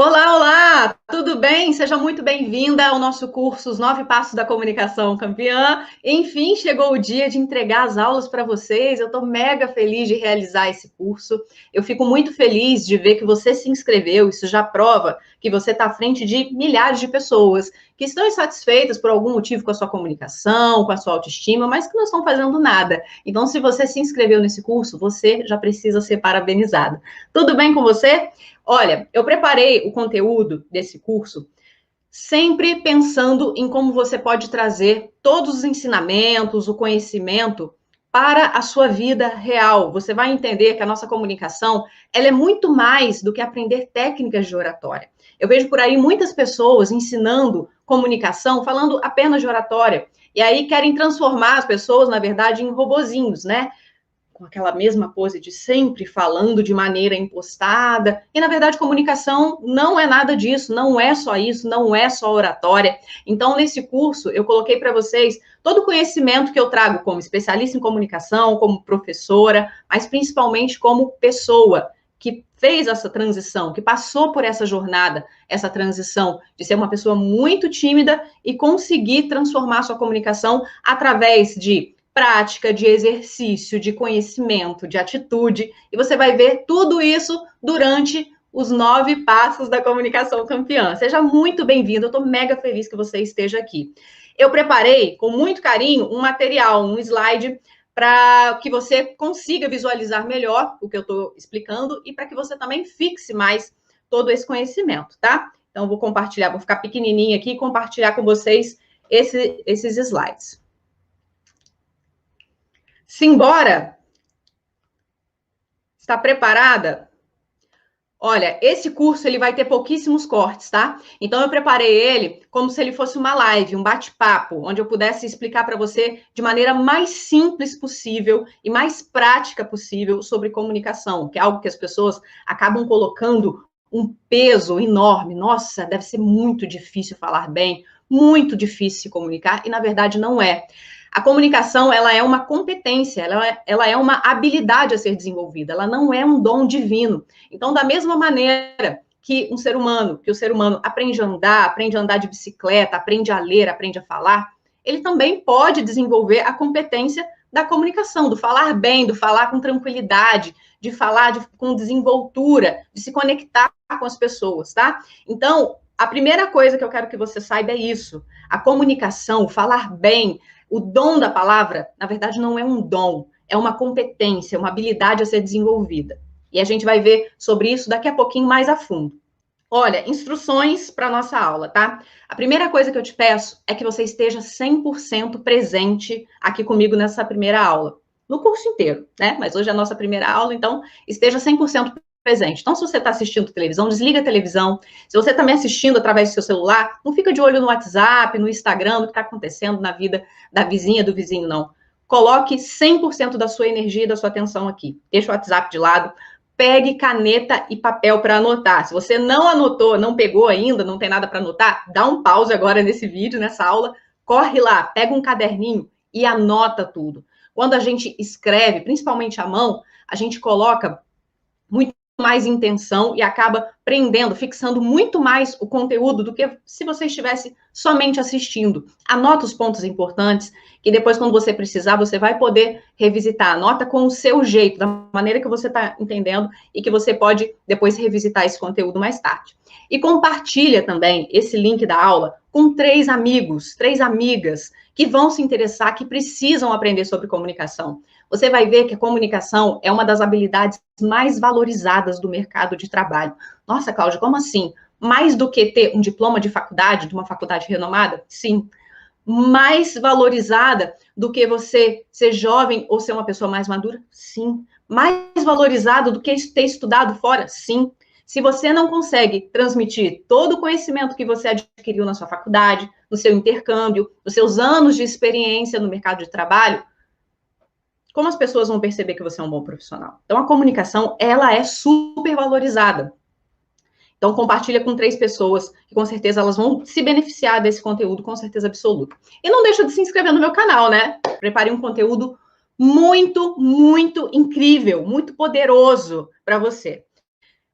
Olá, olá! Tudo bem? Seja muito bem-vinda ao nosso curso Os 9 Passos da Comunicação Campeã. Enfim, chegou o dia de entregar as aulas para vocês. Eu estou mega feliz de realizar esse curso. Eu fico muito feliz de ver que você se inscreveu. Isso já prova que você está à frente de milhares de pessoas que estão insatisfeitas por algum motivo com a sua comunicação, com a sua autoestima, mas que não estão fazendo nada. Então, se você se inscreveu nesse curso, você já precisa ser parabenizado. Tudo bem com você? Olha, eu preparei o conteúdo desse curso sempre pensando em como você pode trazer todos os ensinamentos, o conhecimento para a sua vida real. Você vai entender que a nossa comunicação, ela é muito mais do que aprender técnicas de oratória. Eu vejo por aí muitas pessoas ensinando comunicação, falando apenas de oratória, e aí querem transformar as pessoas, na verdade, em robozinhos, né? Com aquela mesma pose de sempre falando de maneira impostada. E, na verdade, comunicação não é nada disso, não é só isso, não é só oratória. Então, nesse curso, eu coloquei para vocês todo o conhecimento que eu trago como especialista em comunicação, como professora, mas principalmente como pessoa que fez essa transição, que passou por essa jornada, essa transição de ser uma pessoa muito tímida e conseguir transformar sua comunicação através de prática, de exercício, de conhecimento, de atitude, e você vai ver tudo isso durante os 9 passos da comunicação campeã. Seja muito bem-vindo, eu estou mega feliz que você esteja aqui. Eu preparei com muito carinho um material, um slide, para que você consiga visualizar melhor o que eu estou explicando e para que você também fixe mais todo esse conhecimento, tá? Então, vou compartilhar, vou ficar pequenininha aqui e compartilhar com vocês esses slides. Simbora! Está preparada? Olha, esse curso ele vai ter pouquíssimos cortes, tá? Então eu preparei ele como se ele fosse uma live, um bate-papo, onde eu pudesse explicar para você de maneira mais simples possível e mais prática possível sobre comunicação, que é algo que as pessoas acabam colocando um peso enorme. Nossa, deve ser muito difícil falar bem, muito difícil se comunicar, e na verdade não é. A comunicação, ela é uma competência, ela é uma habilidade a ser desenvolvida, ela não é um dom divino. Então, da mesma maneira que o ser humano aprende a andar de bicicleta, aprende a ler, aprende a falar, ele também pode desenvolver a competência da comunicação, do falar bem, do falar com tranquilidade, de falar com desenvoltura, de se conectar com as pessoas, tá? Então, a primeira coisa que eu quero que você saiba é isso. A comunicação, falar bem, o dom da palavra, na verdade, não é um dom, é uma competência, uma habilidade a ser desenvolvida. E a gente vai ver sobre isso daqui a pouquinho mais a fundo. Olha, instruções para a nossa aula, tá? A primeira coisa que eu te peço é que você esteja 100% presente aqui comigo nessa primeira aula. No curso inteiro, né? Mas hoje é a nossa primeira aula, então esteja 100% presente. Então, se você está assistindo televisão, desliga a televisão. Se você está me assistindo através do seu celular, não fica de olho no WhatsApp, no Instagram, no que está acontecendo na vida da vizinha, do vizinho, não. Coloque 100% da sua energia e da sua atenção aqui. Deixa o WhatsApp de lado, pegue caneta e papel para anotar. Se você não anotou, não pegou ainda, não tem nada para anotar, dá um pause agora nesse vídeo, nessa aula, corre lá, pega um caderninho e anota tudo. Quando a gente escreve, principalmente à mão, a gente coloca muito mais intenção e acaba prendendo, fixando muito mais o conteúdo do que se você estivesse somente assistindo. Anota os pontos importantes, que depois, quando você precisar, você vai poder revisitar. Anota com o seu jeito, da maneira que você está entendendo e que você pode depois revisitar esse conteúdo mais tarde. E compartilha também esse link da aula com 3 amigos, 3 amigas que vão se interessar, que precisam aprender sobre comunicação. Você vai ver que a comunicação é uma das habilidades mais valorizadas do mercado de trabalho. Nossa, Cláudia, como assim? Mais do que ter um diploma de faculdade, de uma faculdade renomada? Sim. Mais valorizada do que você ser jovem ou ser uma pessoa mais madura? Sim. Mais valorizado do que ter estudado fora? Sim. Se você não consegue transmitir todo o conhecimento que você adquiriu na sua faculdade, no seu intercâmbio, nos seus anos de experiência no mercado de trabalho, como as pessoas vão perceber que você é um bom profissional? Então, a comunicação, ela é super valorizada. Então, compartilha com 3 pessoas, que com certeza elas vão se beneficiar desse conteúdo, com certeza absoluta. E não deixa de se inscrever no meu canal, né? Preparei um conteúdo muito, muito incrível, muito poderoso para você.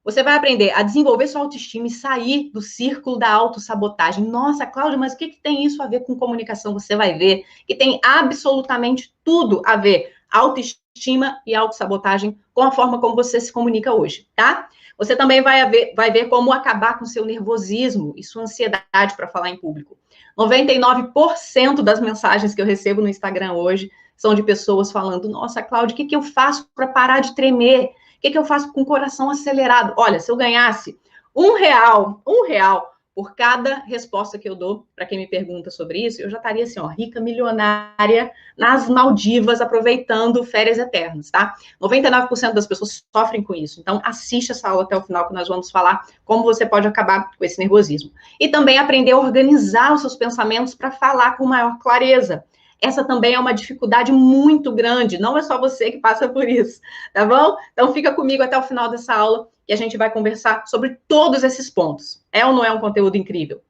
Você vai aprender a desenvolver sua autoestima e sair do círculo da autossabotagem. Nossa, Cláudia, mas o que tem isso a ver com comunicação? Você vai ver que tem absolutamente tudo a ver. Autoestima e autossabotagem com a forma como você se comunica hoje, tá? Você também vai ver como acabar com seu nervosismo e sua ansiedade para falar em público. 99% das mensagens que eu recebo no Instagram hoje são de pessoas falando, nossa, Cláudia, o que eu faço para parar de tremer? O que eu faço com o coração acelerado? Olha, se eu ganhasse R$ 1 por cada resposta que eu dou para quem me pergunta sobre isso, eu já estaria assim, ó, rica, milionária, nas Maldivas, aproveitando férias eternas, tá? 99% das pessoas sofrem com isso. Então, assiste essa aula até o final, que nós vamos falar como você pode acabar com esse nervosismo. E também aprender a organizar os seus pensamentos para falar com maior clareza. Essa também é uma dificuldade muito grande, não é só você que passa por isso, tá bom? Então fica comigo até o final dessa aula e a gente vai conversar sobre todos esses pontos. É ou não é um conteúdo incrível?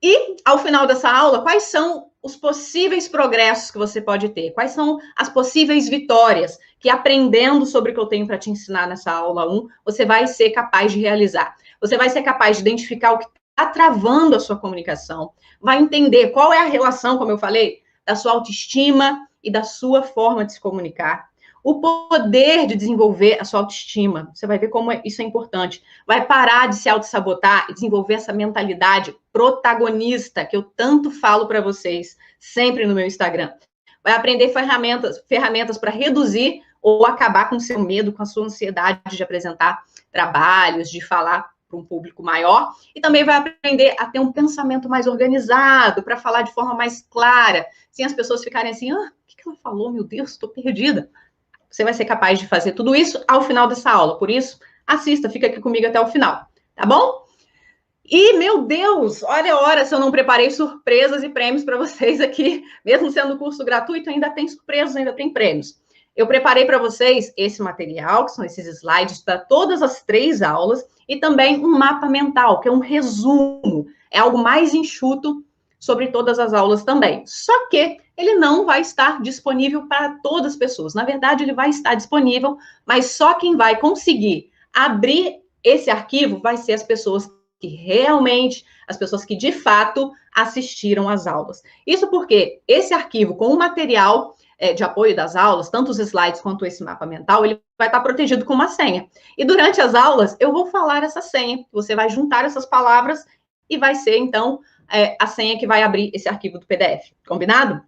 E, ao final dessa aula, quais são os possíveis progressos que você pode ter? Quais são as possíveis vitórias que, aprendendo sobre o que eu tenho para te ensinar nessa aula 1, você vai ser capaz de realizar? Você vai ser capaz de identificar o que está travando a sua comunicação, vai entender qual é a relação, como eu falei, da sua autoestima e da sua forma de se comunicar. O poder de desenvolver a sua autoestima, você vai ver como isso é importante. Vai parar de se auto-sabotar e desenvolver essa mentalidade protagonista que eu tanto falo para vocês, sempre no meu Instagram. Vai aprender ferramentas para reduzir ou acabar com o seu medo, com a sua ansiedade de apresentar trabalhos, de falar para um público maior, e também vai aprender a ter um pensamento mais organizado, para falar de forma mais clara, sem as pessoas ficarem assim, o que ela falou? Meu Deus, estou perdida. Você vai ser capaz de fazer tudo isso ao final dessa aula, por isso, assista, fica aqui comigo até o final, tá bom? E, meu Deus, olha a hora se eu não preparei surpresas e prêmios para vocês aqui, mesmo sendo curso gratuito, ainda tem surpresas, ainda tem prêmios. Eu preparei para vocês esse material, que são esses slides para todas as 3 aulas, e também um mapa mental, que é um resumo, é algo mais enxuto sobre todas as aulas também. Só que ele não vai estar disponível para todas as pessoas. Na verdade, ele vai estar disponível, mas só quem vai conseguir abrir esse arquivo vai ser as pessoas que realmente, as pessoas que de fato assistiram às aulas. Isso porque esse arquivo com o material de apoio das aulas, tanto os slides quanto esse mapa mental, ele vai estar protegido com uma senha. E durante as aulas, eu vou falar essa senha, você vai juntar essas palavras e vai ser, então, a senha que vai abrir esse arquivo do PDF. Combinado?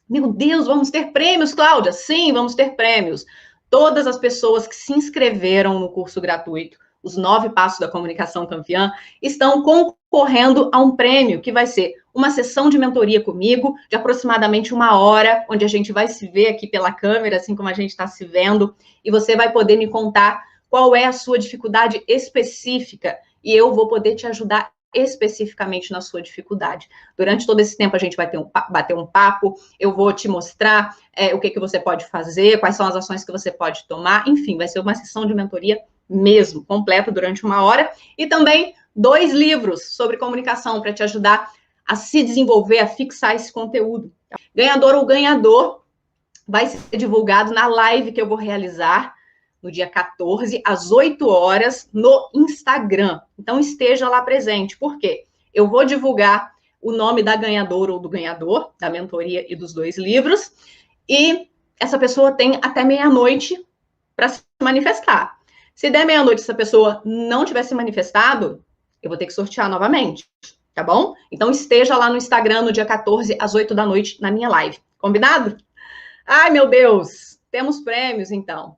Meu Deus, vamos ter prêmios, Cláudia? Sim, vamos ter prêmios. Todas as pessoas que se inscreveram no curso gratuito, os 9 Passos da Comunicação Campeã, estão concorrendo a um prêmio que vai ser uma sessão de mentoria comigo, de aproximadamente 1 hora, onde a gente vai se ver aqui pela câmera, assim como a gente está se vendo, e você vai poder me contar qual é a sua dificuldade específica, e eu vou poder te ajudar especificamente na sua dificuldade. Durante todo esse tempo a gente vai bater um papo, eu vou te mostrar o que você pode fazer, quais são as ações que você pode tomar, enfim, vai ser uma sessão de mentoria mesmo, completa durante 1 hora, e também 2 livros sobre comunicação para te ajudar a se desenvolver, a fixar esse conteúdo. Ganhador ou ganhador vai ser divulgado na live que eu vou realizar no dia 14, às 8 horas, no Instagram. Então, esteja lá presente. Por quê? Eu vou divulgar o nome da ganhadora ou do ganhador, da mentoria e dos 2 livros, e essa pessoa tem até meia-noite para se manifestar. Se der meia-noite e essa pessoa não tiver se manifestado, eu vou ter que sortear novamente, tá bom? Então, esteja lá no Instagram no dia 14, às 8 da noite, na minha live. Combinado? Ai, meu Deus! Temos prêmios, então.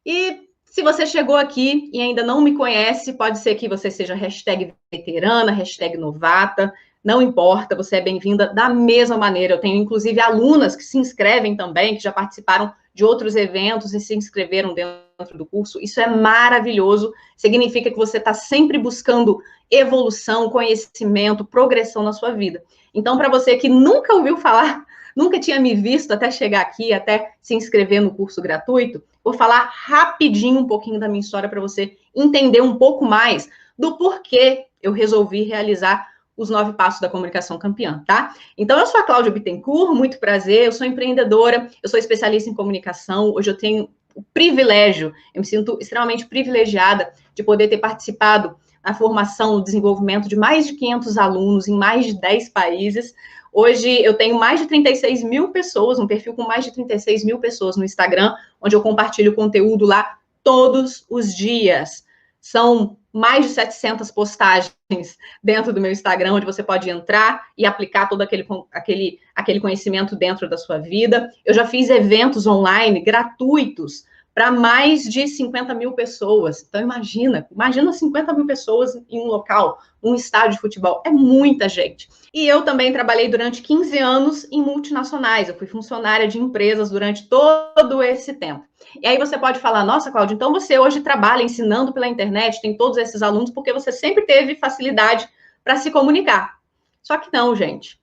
E se você chegou aqui e ainda não me conhece, pode ser que você seja #veterana, #novata, não importa, você é bem-vinda da mesma maneira. Eu tenho, inclusive, alunas que se inscrevem também, que já participaram de outros eventos e se inscreveram dentro do curso. Isso é maravilhoso, significa que você está sempre buscando evolução, conhecimento, progressão na sua vida. Então, para você que nunca ouviu falar, nunca tinha me visto até chegar aqui, até se inscrever no curso gratuito, vou falar rapidinho um pouquinho da minha história para você entender um pouco mais do porquê eu resolvi realizar os 9 Passos da Comunicação Campeã, tá? Então, eu sou a Cláudia Bittencourt, muito prazer, eu sou empreendedora, eu sou especialista em comunicação, hoje eu tenho privilégio, eu me sinto extremamente privilegiada de poder ter participado na formação, no desenvolvimento de mais de 500 alunos em mais de 10 países. Hoje eu tenho mais de 36 mil pessoas, um perfil com mais de 36 mil pessoas no Instagram, onde eu compartilho conteúdo lá todos os dias. São mais de 700 postagens dentro do meu Instagram, onde você pode entrar e aplicar todo aquele conhecimento dentro da sua vida. Eu já fiz eventos online gratuitos para mais de 50 mil pessoas. Então, imagina 50 mil pessoas em um local, um estádio de futebol. É muita gente. E eu também trabalhei durante 15 anos em multinacionais. Eu fui funcionária de empresas durante todo esse tempo. E aí você pode falar, nossa, Cláudia, então você hoje trabalha ensinando pela internet, tem todos esses alunos, porque você sempre teve facilidade para se comunicar. Só que não, gente.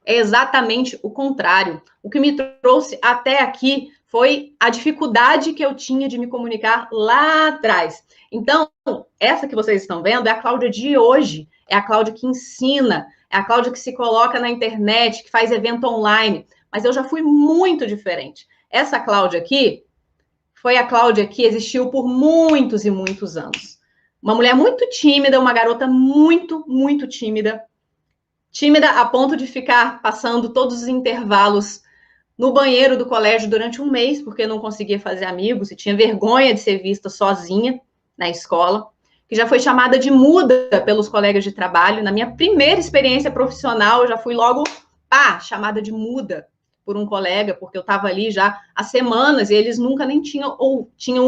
É exatamente o contrário. O que me trouxe até aqui foi a dificuldade que eu tinha de me comunicar lá atrás. Então, essa que vocês estão vendo é a Cláudia de hoje. É a Cláudia que ensina, é a Cláudia que se coloca na internet, que faz evento online. Mas eu já fui muito diferente. Essa Cláudia aqui foi a Cláudia que existiu por muitos e muitos anos. Uma mulher muito tímida, uma garota muito, muito tímida. Tímida a ponto de ficar passando todos os intervalos no banheiro do colégio durante um mês, porque não conseguia fazer amigos e tinha vergonha de ser vista sozinha na escola, que já foi chamada de muda pelos colegas de trabalho. Na minha primeira experiência profissional, eu já fui logo, chamada de muda por um colega, porque eu estava ali já há semanas e eles nunca nem tinham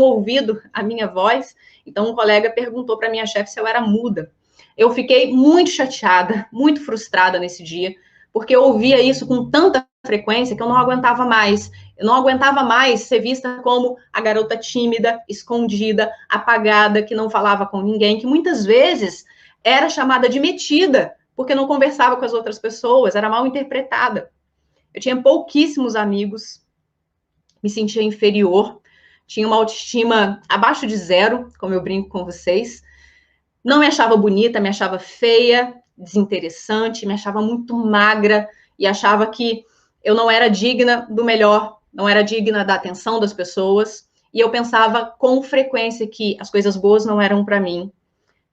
ouvido a minha voz. Então, um colega perguntou para minha chefe se eu era muda. Eu fiquei muito chateada, muito frustrada nesse dia, porque eu ouvia isso com tanta frequência que eu não aguentava mais. Eu não aguentava mais ser vista como a garota tímida, escondida, apagada, que não falava com ninguém, que muitas vezes era chamada de metida, porque não conversava com as outras pessoas, era mal interpretada. Eu tinha pouquíssimos amigos, me sentia inferior, tinha uma autoestima abaixo de zero, como eu brinco com vocês. Não me achava bonita, me achava feia, desinteressante, me achava muito magra e achava que eu não era digna do melhor, não era digna da atenção das pessoas. E eu pensava com frequência que as coisas boas não eram para mim,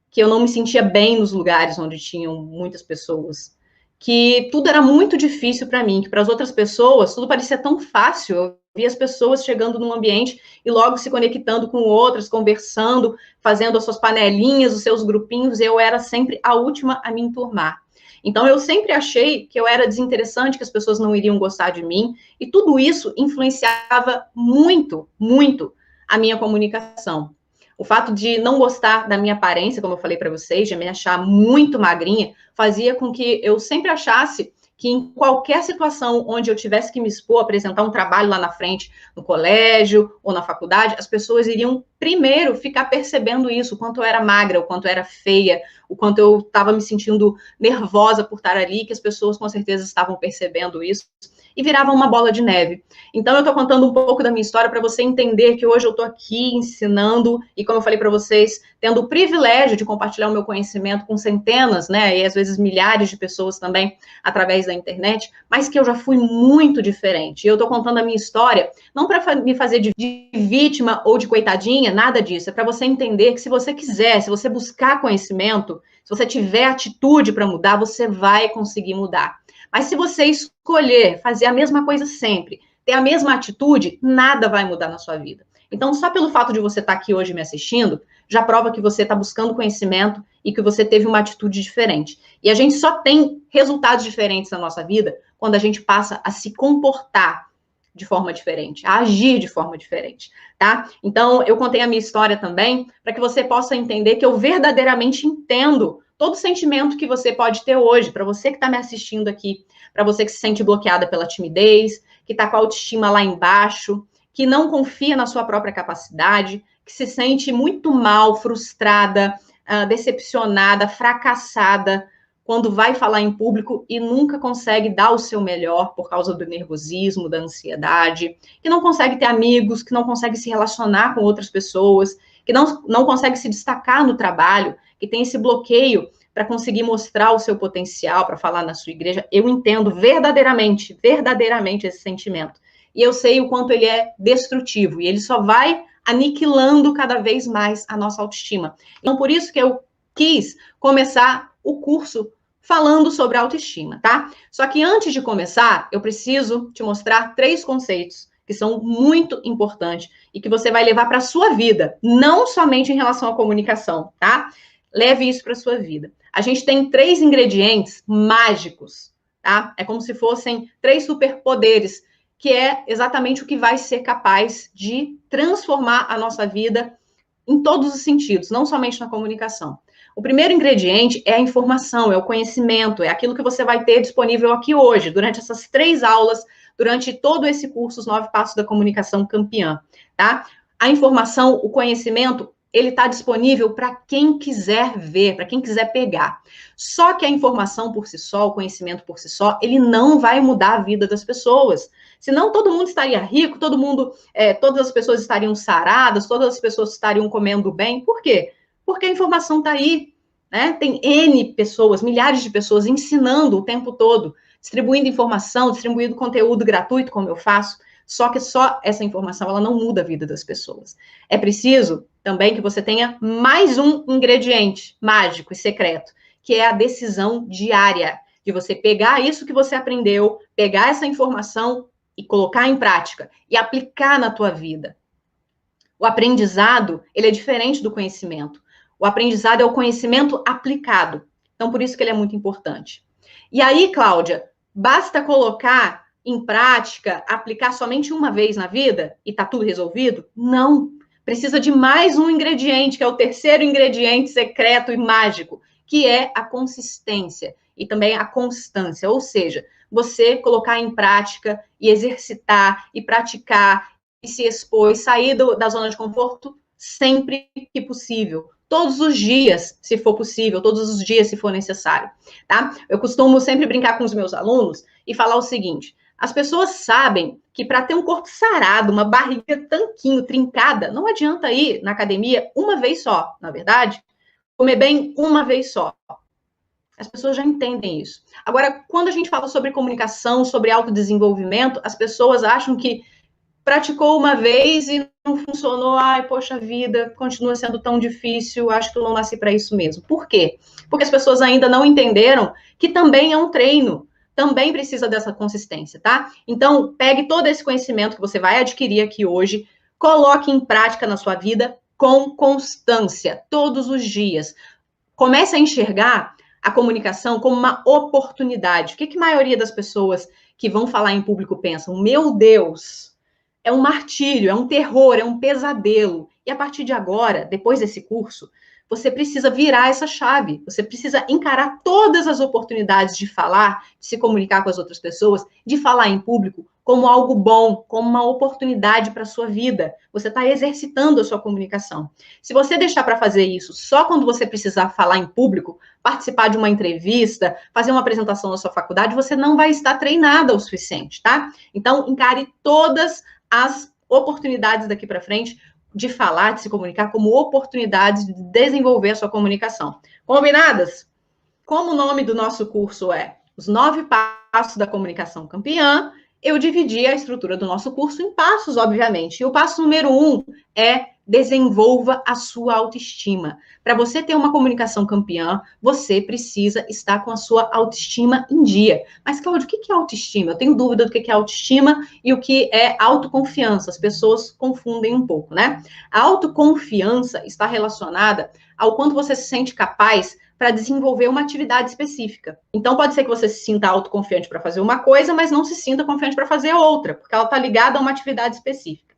que eu não me sentia bem nos lugares onde tinham muitas pessoas, que tudo era muito difícil para mim, que para as outras pessoas tudo parecia tão fácil. Eu via as pessoas chegando num ambiente e logo se conectando com outras, conversando, fazendo as suas panelinhas, os seus grupinhos, e eu era sempre a última a me enturmar. Então, eu sempre achei que eu era desinteressante, que as pessoas não iriam gostar de mim, e tudo isso influenciava muito, muito a minha comunicação. O fato de não gostar da minha aparência, como eu falei para vocês, de me achar muito magrinha, fazia com que eu sempre achasse que em qualquer situação onde eu tivesse que me expor, apresentar um trabalho lá na frente, no colégio ou na faculdade, as pessoas iriam primeiro ficar percebendo isso, o quanto eu era magra, o quanto eu era feia, o quanto eu estava me sentindo nervosa por estar ali, que as pessoas com certeza estavam percebendo isso, e virava uma bola de neve. Então, eu estou contando um pouco da minha história para você entender que hoje eu estou aqui ensinando e, como eu falei para vocês, tendo o privilégio de compartilhar o meu conhecimento com centenas, né, e às vezes milhares de pessoas também através da internet, mas que eu já fui muito diferente. E eu estou contando a minha história não para me fazer de vítima ou de coitadinha, nada disso. É para você entender que se você quiser, se você buscar conhecimento, se você tiver atitude para mudar, você vai conseguir mudar. Mas se você escolher fazer a mesma coisa sempre, ter a mesma atitude, nada vai mudar na sua vida. Então, só pelo fato de você estar aqui hoje me assistindo, já prova que você está buscando conhecimento e que você teve uma atitude diferente. E a gente só tem resultados diferentes na nossa vida quando a gente passa a se comportar de forma diferente, a agir de forma diferente, tá? Então, eu contei a minha história também para que você possa entender que eu verdadeiramente entendo todo sentimento que você pode ter hoje, para você que está me assistindo aqui, para você que se sente bloqueada pela timidez, que está com a autoestima lá embaixo, que não confia na sua própria capacidade, que se sente muito mal, frustrada, decepcionada, fracassada, quando vai falar em público e nunca consegue dar o seu melhor por causa do nervosismo, da ansiedade, que não consegue ter amigos, que não consegue se relacionar com outras pessoas, que não consegue se destacar no trabalho, que tem esse bloqueio para conseguir mostrar o seu potencial, para falar na sua igreja. Eu entendo verdadeiramente esse sentimento. e eu sei o quanto ele é destrutivo, e ele só vai aniquilando cada vez mais a nossa autoestima. Então, por isso que eu quis começar o curso falando sobre autoestima, tá? Só que antes de começar, eu preciso te mostrar 3 conceitos que são muito importantes e que você vai levar para a sua vida, não somente em relação à comunicação, tá? Leve isso para a sua vida. A gente tem 3 ingredientes mágicos, tá? É como se fossem 3 superpoderes, que é exatamente o que vai ser capaz de transformar a nossa vida em todos os sentidos, não somente na comunicação. O primeiro ingrediente é a informação, é o conhecimento, é aquilo que você vai ter disponível aqui hoje, durante essas 3 aulas, durante todo esse curso, os 9 passos da comunicação campeã, tá? A informação, o conhecimento, ele está disponível para quem quiser ver, para quem quiser pegar. Só que a informação por si só, o conhecimento por si só, ele não vai mudar a vida das pessoas. Senão todo mundo estaria rico, todas as pessoas estariam saradas, todas as pessoas estariam comendo bem. Por quê? Porque a informação está aí, né? Tem N pessoas, milhares de pessoas ensinando o tempo todo, distribuindo informação, distribuindo conteúdo gratuito, como eu faço. Só que só essa informação, ela não muda a vida das pessoas. É preciso também que você tenha mais um ingrediente mágico e secreto, que é a decisão diária, de você pegar isso que você aprendeu, pegar essa informação e colocar em prática, e aplicar na tua vida. O aprendizado, ele é diferente do conhecimento. O aprendizado é o conhecimento aplicado. Então, por isso que ele é muito importante. E aí, Cláudia, basta colocar em prática, aplicar somente uma vez na vida e tá tudo resolvido? Não. Precisa de mais um ingrediente, que é o terceiro ingrediente secreto e mágico, que é a consistência e também a constância. Ou seja, você colocar em prática e exercitar e praticar e se expor e sair da zona de conforto sempre que possível. Todos os dias, se for possível, todos os dias, se for necessário, tá? Eu costumo sempre brincar com os meus alunos e falar o seguinte: as pessoas sabem que para ter um corpo sarado, uma barriga tanquinho, trincada, não adianta ir na academia uma vez só, na verdade, comer bem uma vez só. As pessoas já entendem isso. Agora, quando a gente fala sobre comunicação, sobre autodesenvolvimento, as pessoas acham que praticou uma vez e não funcionou, ai, poxa vida, continua sendo tão difícil, acho que eu não nasci para isso mesmo. Por quê? Porque as pessoas ainda não entenderam que também é um treino, também precisa dessa consistência, tá? Então, pegue todo esse conhecimento que você vai adquirir aqui hoje, coloque em prática na sua vida com constância, todos os dias. Comece a enxergar a comunicação como uma oportunidade. O que a maioria das pessoas que vão falar em público pensam? Meu Deus, é um martírio, é um terror, é um pesadelo. E a partir de agora, depois desse curso, você precisa virar essa chave. Você precisa encarar todas as oportunidades de falar, de se comunicar com as outras pessoas, de falar em público, como algo bom, como uma oportunidade para a sua vida. Você está exercitando a sua comunicação. Se você deixar para fazer isso só quando você precisar falar em público, participar de uma entrevista, fazer uma apresentação na sua faculdade, você não vai estar treinada o suficiente, tá? Então, encare todas as oportunidades daqui para frente de falar, de se comunicar, como oportunidades de desenvolver a sua comunicação. Combinadas? Como o nome do nosso curso é Os 9 Passos da Comunicação Campeã, eu dividi a estrutura do nosso curso em passos, obviamente. E o passo número 1 é desenvolva a sua autoestima. Para você ter uma comunicação campeã, você precisa estar com a sua autoestima em dia. Mas, Cláudio, o que é autoestima? Eu tenho dúvida do que é autoestima e o que é autoconfiança. As pessoas confundem um pouco, né? A autoconfiança está relacionada ao quanto você se sente capaz para desenvolver uma atividade específica. Então, pode ser que você se sinta autoconfiante para fazer uma coisa, mas não se sinta confiante para fazer outra, porque ela está ligada a uma atividade específica.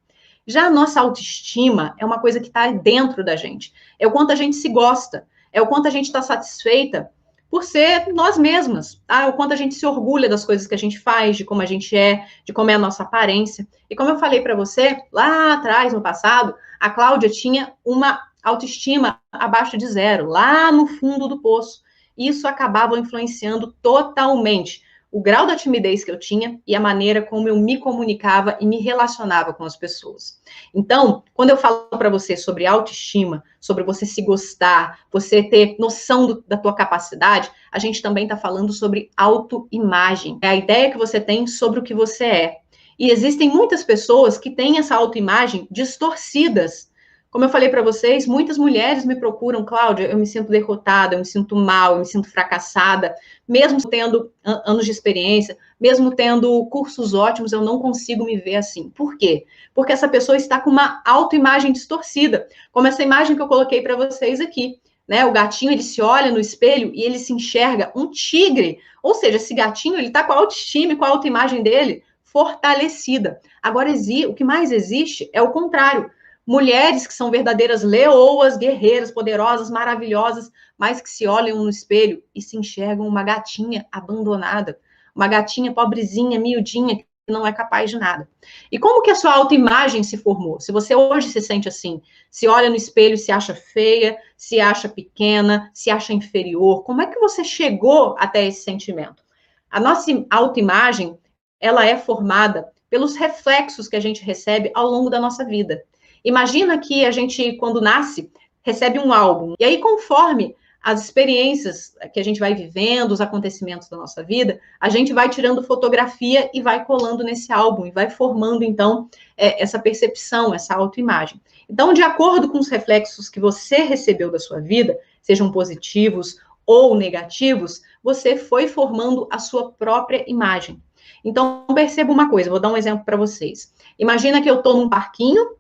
Já a nossa autoestima é uma coisa que está dentro da gente. É o quanto a gente se gosta, é o quanto a gente está satisfeita por ser nós mesmas, tá? É o quanto a gente se orgulha das coisas que a gente faz, de como a gente é, de como é a nossa aparência. E como eu falei para você, lá atrás, no passado, a Cláudia tinha uma autoestima abaixo de 0, lá no fundo do poço. Isso acabava influenciando totalmente o grau da timidez que eu tinha e a maneira como eu me comunicava e me relacionava com as pessoas. Então, quando eu falo para você sobre autoestima, sobre você se gostar, você ter noção da tua capacidade, a gente também está falando sobre autoimagem. É a ideia que você tem sobre o que você é. E existem muitas pessoas que têm essa autoimagem distorcidas. Como eu falei para vocês, muitas mulheres me procuram, Cláudia, eu me sinto derrotada, eu me sinto mal, eu me sinto fracassada, mesmo tendo anos de experiência, mesmo tendo cursos ótimos, eu não consigo me ver assim. Por quê? Porque essa pessoa está com uma autoimagem distorcida, como essa imagem que eu coloquei para vocês aqui. Né, o gatinho, ele se olha no espelho e ele se enxerga um tigre. Ou seja, esse gatinho, ele está com a autoestima e com a autoimagem dele fortalecida. Agora, o que mais existe é o contrário. Mulheres que são verdadeiras leoas, guerreiras, poderosas, maravilhosas, mas que se olham no espelho e se enxergam uma gatinha abandonada, uma gatinha pobrezinha, miudinha, que não é capaz de nada. E como que a sua autoimagem se formou? Se você hoje se sente assim, se olha no espelho e se acha feia, se acha pequena, se acha inferior, como é que você chegou até esse sentimento? A nossa autoimagem, ela é formada pelos reflexos que a gente recebe ao longo da nossa vida. Imagina que a gente, quando nasce, recebe um álbum. E aí, conforme as experiências que a gente vai vivendo, os acontecimentos da nossa vida, a gente vai tirando fotografia e vai colando nesse álbum, e vai formando, então, essa percepção, essa autoimagem. Então, de acordo com os reflexos que você recebeu da sua vida, sejam positivos ou negativos, você foi formando a sua própria imagem. Então, perceba uma coisa, vou dar um exemplo para vocês. Imagina que eu estou num parquinho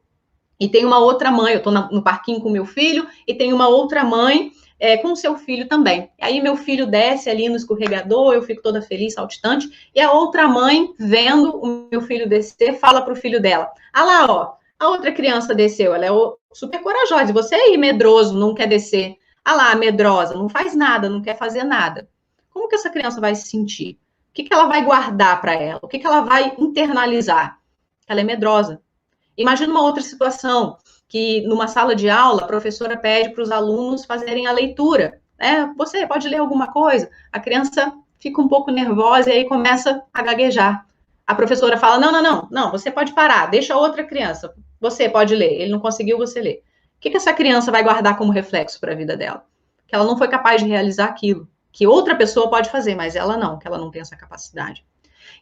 e tem uma outra mãe, eu estou no parquinho com meu filho, e tem uma outra mãe com seu filho também. Aí meu filho desce ali no escorregador, eu fico toda feliz, saltitante, e a outra mãe, vendo o meu filho descer, fala para o filho dela, ah lá, ó, a outra criança desceu, ela é super corajosa, e você aí, medroso, não quer descer. Ah lá, medrosa, não faz nada, não quer fazer nada. Como que essa criança vai se sentir? O que ela vai guardar para ela? O que ela vai internalizar? Ela é medrosa. Imagina uma outra situação, que numa sala de aula, a professora pede para os alunos fazerem a leitura. Né? Você pode ler alguma coisa? A criança fica um pouco nervosa e aí começa a gaguejar. A professora fala, não, você pode parar, deixa a outra criança, você pode ler, ele não conseguiu, você lê. O que essa criança vai guardar como reflexo para a vida dela? Que ela não foi capaz de realizar aquilo, que outra pessoa pode fazer, mas ela não, que ela não tem essa capacidade.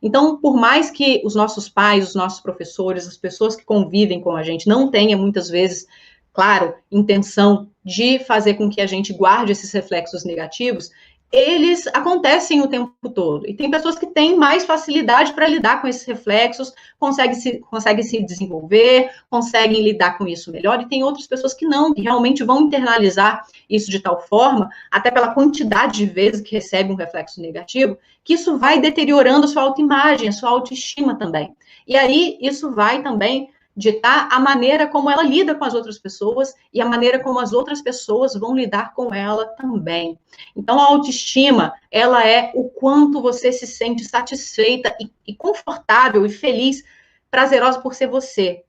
Então, por mais que os nossos pais, os nossos professores, as pessoas que convivem com a gente não tenham muitas vezes, claro, intenção de fazer com que a gente guarde esses reflexos negativos, eles acontecem o tempo todo. E tem pessoas que têm mais facilidade para lidar com esses reflexos, conseguem se desenvolver, conseguem lidar com isso melhor, e tem outras pessoas que não, que realmente vão internalizar isso de tal forma, até pela quantidade de vezes que recebe um reflexo negativo, que isso vai deteriorando a sua autoimagem, a sua autoestima também. E aí, isso vai também ditar a maneira como ela lida com as outras pessoas e a maneira como as outras pessoas vão lidar com ela também. Então, a autoestima, ela é o quanto você se sente satisfeita e confortável e feliz, prazerosa por ser você,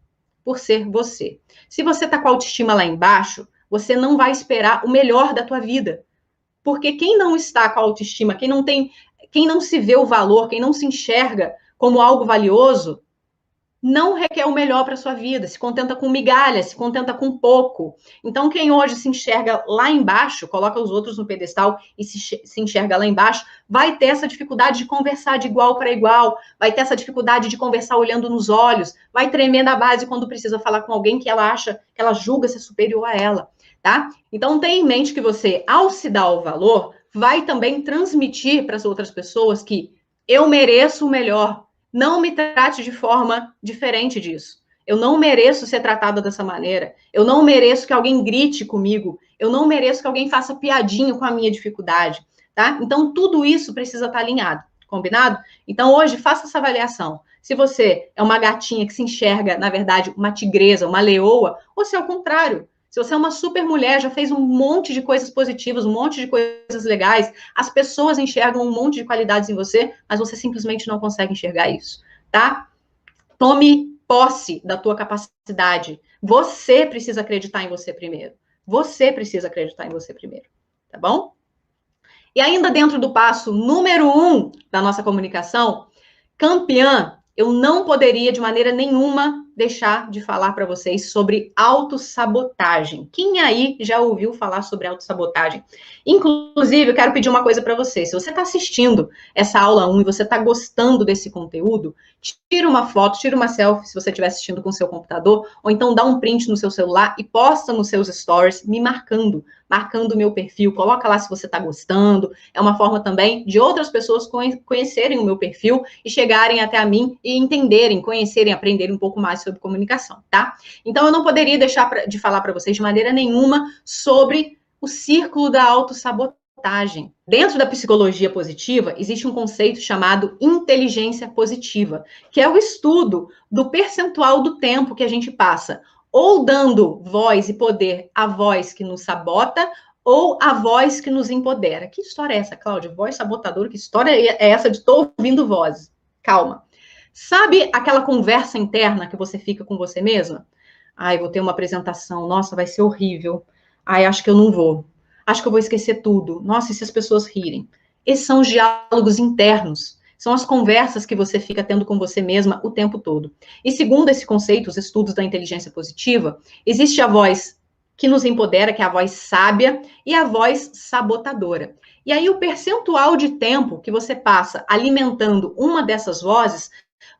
por ser você. Se você está com a autoestima lá embaixo, você não vai esperar o melhor da tua vida. Porque quem não está com a autoestima, quem não se vê o valor, quem não se enxerga como algo valioso, não requer o melhor para a sua vida, se contenta com migalha, se contenta com pouco. Então, quem hoje se enxerga lá embaixo, coloca os outros no pedestal e se enxerga lá embaixo, vai ter essa dificuldade de conversar de igual para igual, vai ter essa dificuldade de conversar olhando nos olhos, vai tremer na base quando precisa falar com alguém que ela acha, que ela julga ser superior a ela, tá? Então, tenha em mente que você, ao se dar o valor, vai também transmitir para as outras pessoas que eu mereço o melhor. Não me trate de forma diferente disso. Eu não mereço ser tratada dessa maneira. Eu não mereço que alguém grite comigo. Eu não mereço que alguém faça piadinho com a minha dificuldade, tá? Então, tudo isso precisa estar alinhado, combinado? Então, hoje, faça essa avaliação. Se você é uma gatinha que se enxerga, na verdade, uma tigresa, uma leoa, ou se é o contrário. Se você é uma super mulher, já fez um monte de coisas positivas, um monte de coisas legais, as pessoas enxergam um monte de qualidades em você, mas você simplesmente não consegue enxergar isso, tá? Tome posse da tua capacidade. Você precisa acreditar em você primeiro. Você precisa acreditar em você primeiro, tá bom? E ainda dentro do passo número 1 da nossa comunicação, campeã, eu não poderia de maneira nenhuma deixar de falar para vocês sobre autossabotagem. Quem aí já ouviu falar sobre autossabotagem? Inclusive, eu quero pedir uma coisa para você. Se você está assistindo essa aula 1 e você está gostando desse conteúdo, tira uma foto, tira uma selfie se você estiver assistindo com o seu computador, ou então dá um print no seu celular e posta nos seus stories, me marcando o meu perfil, coloca lá se você está gostando. É uma forma também de outras pessoas conhecerem o meu perfil e chegarem até a mim e entenderem, conhecerem, aprenderem um pouco mais sobre comunicação, tá? Então, eu não poderia deixar de falar para vocês de maneira nenhuma sobre o círculo da autossabotagem. Dentro da psicologia positiva, existe um conceito chamado inteligência positiva, que é o estudo do percentual do tempo que a gente passa ou dando voz e poder à voz que nos sabota, ou à voz que nos empodera. Que história é essa, Cláudia? Voz sabotadora? Que história é essa de estou ouvindo vozes? Calma. Sabe aquela conversa interna que você fica com você mesma? Ai, vou ter uma apresentação. Nossa, vai ser horrível. Ai, acho que eu não vou. Acho que eu vou esquecer tudo. Nossa, e se as pessoas rirem? Esses são os diálogos internos. São as conversas que você fica tendo com você mesma o tempo todo. E segundo esse conceito, os estudos da inteligência positiva, existe a voz que nos empodera, que é a voz sábia, e a voz sabotadora. E aí o percentual de tempo que você passa alimentando uma dessas vozes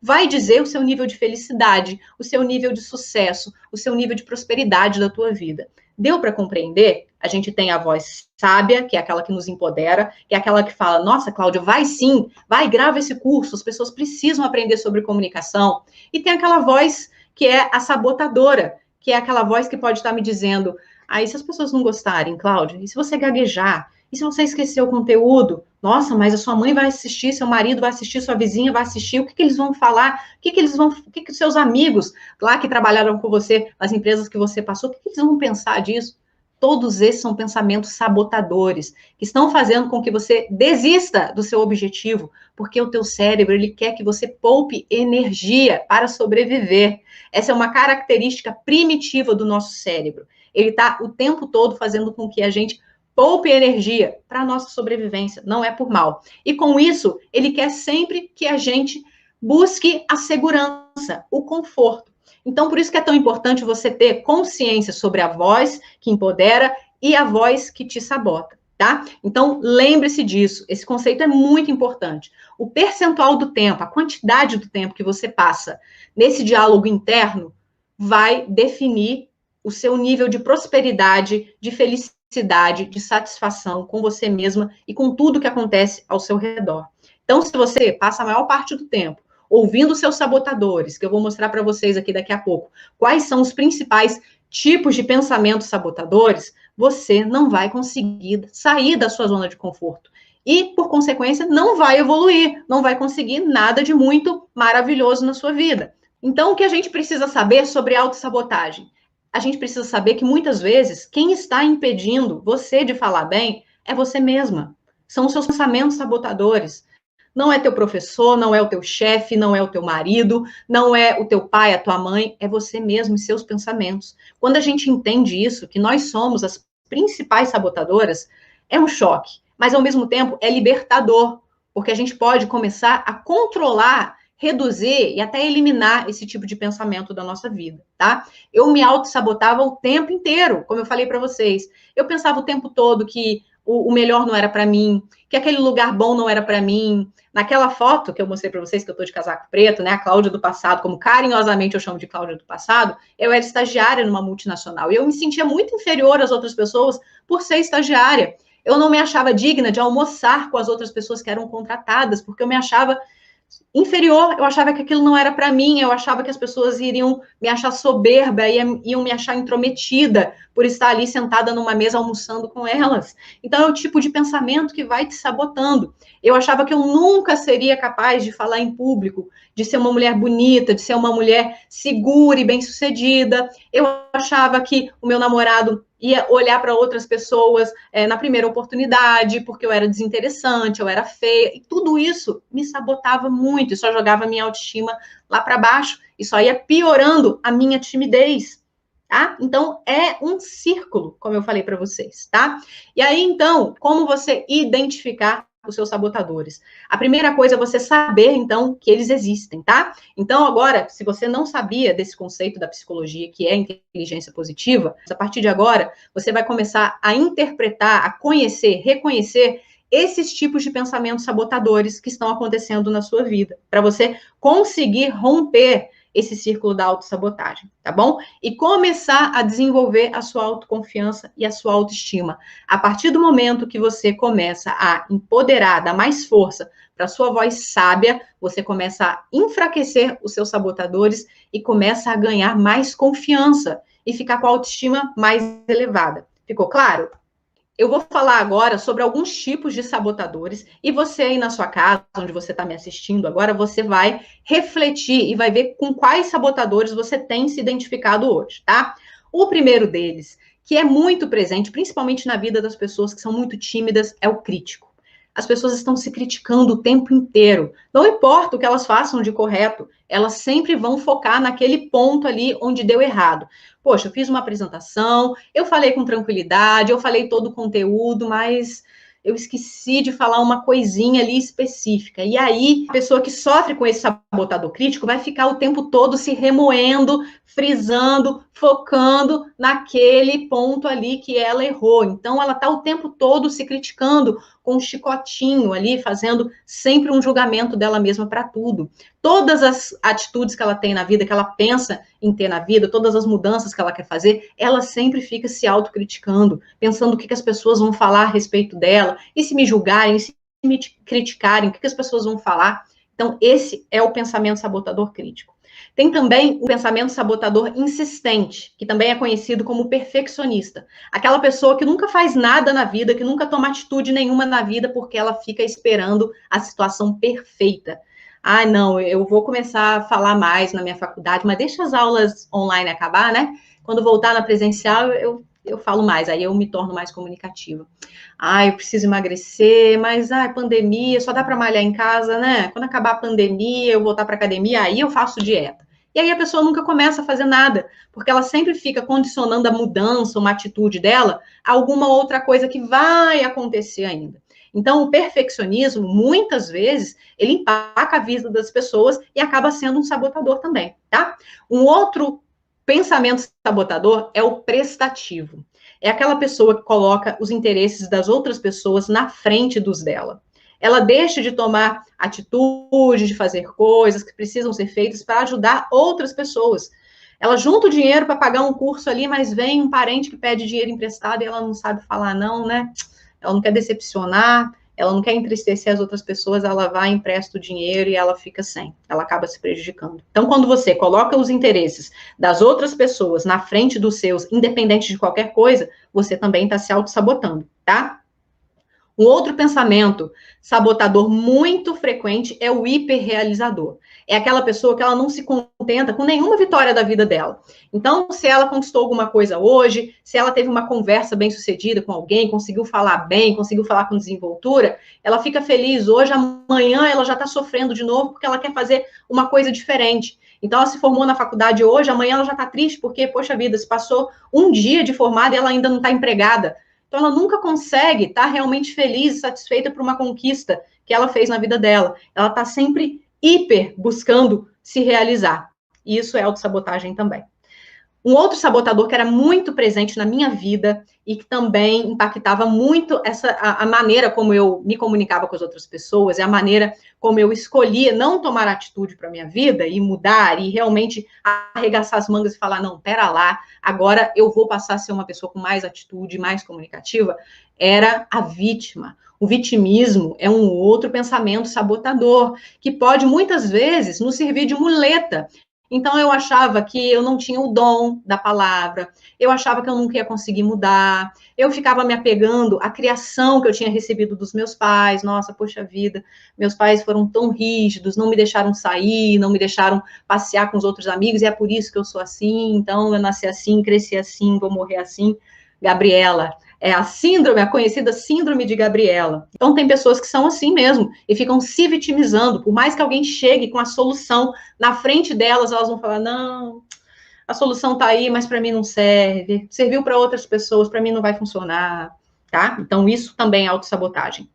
vai dizer o seu nível de felicidade, o seu nível de sucesso, o seu nível de prosperidade da tua vida. Deu para compreender? A gente tem a voz sábia, que é aquela que nos empodera, que é aquela que fala, nossa, Cláudia, vai sim, vai, grava esse curso, as pessoas precisam aprender sobre comunicação. E tem aquela voz que é a sabotadora, que é aquela voz que pode estar me dizendo, aí se as pessoas não gostarem, Cláudia, e se você gaguejar? E se você esquecer o conteúdo? Nossa, mas a sua mãe vai assistir, seu marido vai assistir, sua vizinha vai assistir, o que eles vão falar? O que os seus amigos lá que trabalharam com você, nas empresas que você passou, o que eles vão pensar disso? Todos esses são pensamentos sabotadores, que estão fazendo com que você desista do seu objetivo, porque o teu cérebro, ele quer que você poupe energia para sobreviver. Essa é uma característica primitiva do nosso cérebro. Ele está o tempo todo fazendo com que a gente poupe energia para a nossa sobrevivência, não é por mal. E com isso, ele quer sempre que a gente busque a segurança, o conforto. Então, por isso que é tão importante você ter consciência sobre a voz que empodera e a voz que te sabota, tá? Então, lembre-se disso. Esse conceito é muito importante. O percentual do tempo, a quantidade do tempo que você passa nesse diálogo interno vai definir o seu nível de prosperidade, de felicidade, de satisfação com você mesma e com tudo que acontece ao seu redor. Então, se você passa a maior parte do tempo ouvindo seus sabotadores, que eu vou mostrar para vocês aqui daqui a pouco, quais são os principais tipos de pensamentos sabotadores, você não vai conseguir sair da sua zona de conforto. E, por consequência, não vai evoluir, não vai conseguir nada de muito maravilhoso na sua vida. Então, o que a gente precisa saber sobre autossabotagem? A gente precisa saber que, muitas vezes, quem está impedindo você de falar bem é você mesma. São os seus pensamentos sabotadores. Não é teu professor, não é o teu chefe, não é o teu marido, não é o teu pai, a tua mãe, é você mesmo e seus pensamentos. Quando a gente entende isso, que nós somos as principais sabotadoras, é um choque, mas ao mesmo tempo é libertador, porque a gente pode começar a controlar, reduzir e até eliminar esse tipo de pensamento da nossa vida, tá? Eu me auto-sabotava o tempo inteiro, como eu falei para vocês. Eu pensava o tempo todo que o melhor não era para mim, que aquele lugar bom não era para mim. Naquela foto que eu mostrei para vocês, que eu estou de casaco preto, né, a Cláudia do passado, como carinhosamente eu chamo de Cláudia do passado, eu era estagiária numa multinacional. E eu me sentia muito inferior às outras pessoas por ser estagiária. Eu não me achava digna de almoçar com as outras pessoas que eram contratadas, porque eu me achava inferior, eu achava que aquilo não era para mim, eu achava que as pessoas iriam me achar soberba, iam me achar intrometida por estar ali sentada numa mesa almoçando com elas. Então é o tipo de pensamento que vai te sabotando. Eu achava que eu nunca seria capaz de falar em público, de ser uma mulher bonita, de ser uma mulher segura e bem-sucedida. Eu achava que o meu namorado ia olhar para outras pessoas na primeira oportunidade, porque eu era desinteressante, eu era feia, e tudo isso me sabotava muito, e só jogava a minha autoestima lá para baixo, e só ia piorando a minha timidez, tá? Então, é um círculo, como eu falei para vocês, tá? E aí, então, como você identificar os seus sabotadores? A primeira coisa é você saber, então, que eles existem, tá? Então, agora, se você não sabia desse conceito da psicologia, que é inteligência positiva, a partir de agora, você vai começar a interpretar, a conhecer, reconhecer esses tipos de pensamentos sabotadores que estão acontecendo na sua vida, para você conseguir romper esse círculo da autossabotagem, tá bom? E começar a desenvolver a sua autoconfiança e a sua autoestima. A partir do momento que você começa a empoderar, dar mais força para a sua voz sábia, você começa a enfraquecer os seus sabotadores e começa a ganhar mais confiança e ficar com a autoestima mais elevada. Ficou claro? Eu vou falar agora sobre alguns tipos de sabotadores e você aí na sua casa, onde você está me assistindo agora, você vai refletir e vai ver com quais sabotadores você tem se identificado hoje, tá? O primeiro deles, que é muito presente, principalmente na vida das pessoas que são muito tímidas, é o crítico. As pessoas estão se criticando o tempo inteiro. Não importa o que elas façam de correto, elas sempre vão focar naquele ponto ali onde deu errado. Poxa, eu fiz uma apresentação, eu falei com tranquilidade, eu falei todo o conteúdo, mas eu esqueci de falar uma coisinha ali específica. E aí, a pessoa que sofre com esse sabotador crítico vai ficar o tempo todo se remoendo, frisando, focando naquele ponto ali que ela errou. Então, ela está o tempo todo se criticando com um chicotinho ali, fazendo sempre um julgamento dela mesma para tudo. Todas as atitudes que ela tem na vida, que ela pensa em ter na vida, todas as mudanças que ela quer fazer, ela sempre fica se autocriticando, pensando o que as pessoas vão falar a respeito dela, e se me julgarem, se me criticarem, o que as pessoas vão falar. Então, esse é o pensamento sabotador crítico. Tem também o pensamento sabotador insistente, que também é conhecido como perfeccionista. Aquela pessoa que nunca faz nada na vida, que nunca toma atitude nenhuma na vida, porque ela fica esperando a situação perfeita. Ah, não, eu vou começar a falar mais na minha faculdade, mas deixa as aulas online acabar, né? Quando voltar na presencial, eu falo mais, aí eu me torno mais comunicativa. Ah, eu preciso emagrecer, mas pandemia, só dá para malhar em casa, né? Quando acabar a pandemia, eu voltar para academia, aí eu faço dieta. E aí a pessoa nunca começa a fazer nada, porque ela sempre fica condicionando a mudança, uma atitude dela, a alguma outra coisa que vai acontecer ainda. Então, o perfeccionismo, muitas vezes, ele empaca a vida das pessoas e acaba sendo um sabotador também, tá? Um outro pensamento sabotador é o prestativo. É aquela pessoa que coloca os interesses das outras pessoas na frente dos dela. Ela deixa de tomar atitude, de fazer coisas que precisam ser feitas para ajudar outras pessoas. Ela junta o dinheiro para pagar um curso ali, mas vem um parente que pede dinheiro emprestado e ela não sabe falar não, né? Ela não quer decepcionar, ela não quer entristecer as outras pessoas, ela vai, empresta o dinheiro e ela fica sem. Ela acaba se prejudicando. Então, quando você coloca os interesses das outras pessoas na frente dos seus, independente de qualquer coisa, você também está se auto-sabotando, tá? Um outro pensamento sabotador muito frequente é o hiperrealizador. É aquela pessoa que ela não se contenta com nenhuma vitória da vida dela. Então, se ela conquistou alguma coisa hoje, se ela teve uma conversa bem sucedida com alguém, conseguiu falar bem, conseguiu falar com desenvoltura, ela fica feliz hoje, amanhã ela já está sofrendo de novo porque ela quer fazer uma coisa diferente. Então, ela se formou na faculdade hoje, amanhã ela já está triste porque, poxa vida, se passou um dia de formada e ela ainda não está empregada. Então, ela nunca consegue estar realmente feliz e satisfeita por uma conquista que ela fez na vida dela. Ela está sempre hiper buscando se realizar. E isso é autossabotagem também. Um outro sabotador que era muito presente na minha vida e que também impactava muito a maneira como eu me comunicava com as outras pessoas, e a maneira como eu escolhia não tomar atitude para a minha vida e mudar e realmente arregaçar as mangas e falar, não, pera lá, agora eu vou passar a ser uma pessoa com mais atitude, mais comunicativa, era a vítima. O vitimismo é um outro pensamento sabotador, que pode muitas vezes nos servir de muleta. Então, eu achava que eu não tinha o dom da palavra, eu achava que eu nunca ia conseguir mudar, eu ficava me apegando à criação que eu tinha recebido dos meus pais. Nossa, poxa vida, meus pais foram tão rígidos, não me deixaram sair, não me deixaram passear com os outros amigos, e é por isso que eu sou assim, então eu nasci assim, cresci assim, vou morrer assim. Gabriela, é a síndrome, a conhecida síndrome de Gabriela. Então, tem pessoas que são assim mesmo e ficam se vitimizando. Por mais que alguém chegue com a solução na frente delas, elas vão falar: não, a solução está aí, mas para mim não serve. Serviu para outras pessoas, para mim não vai funcionar, tá? Então, isso também é autossabotagem.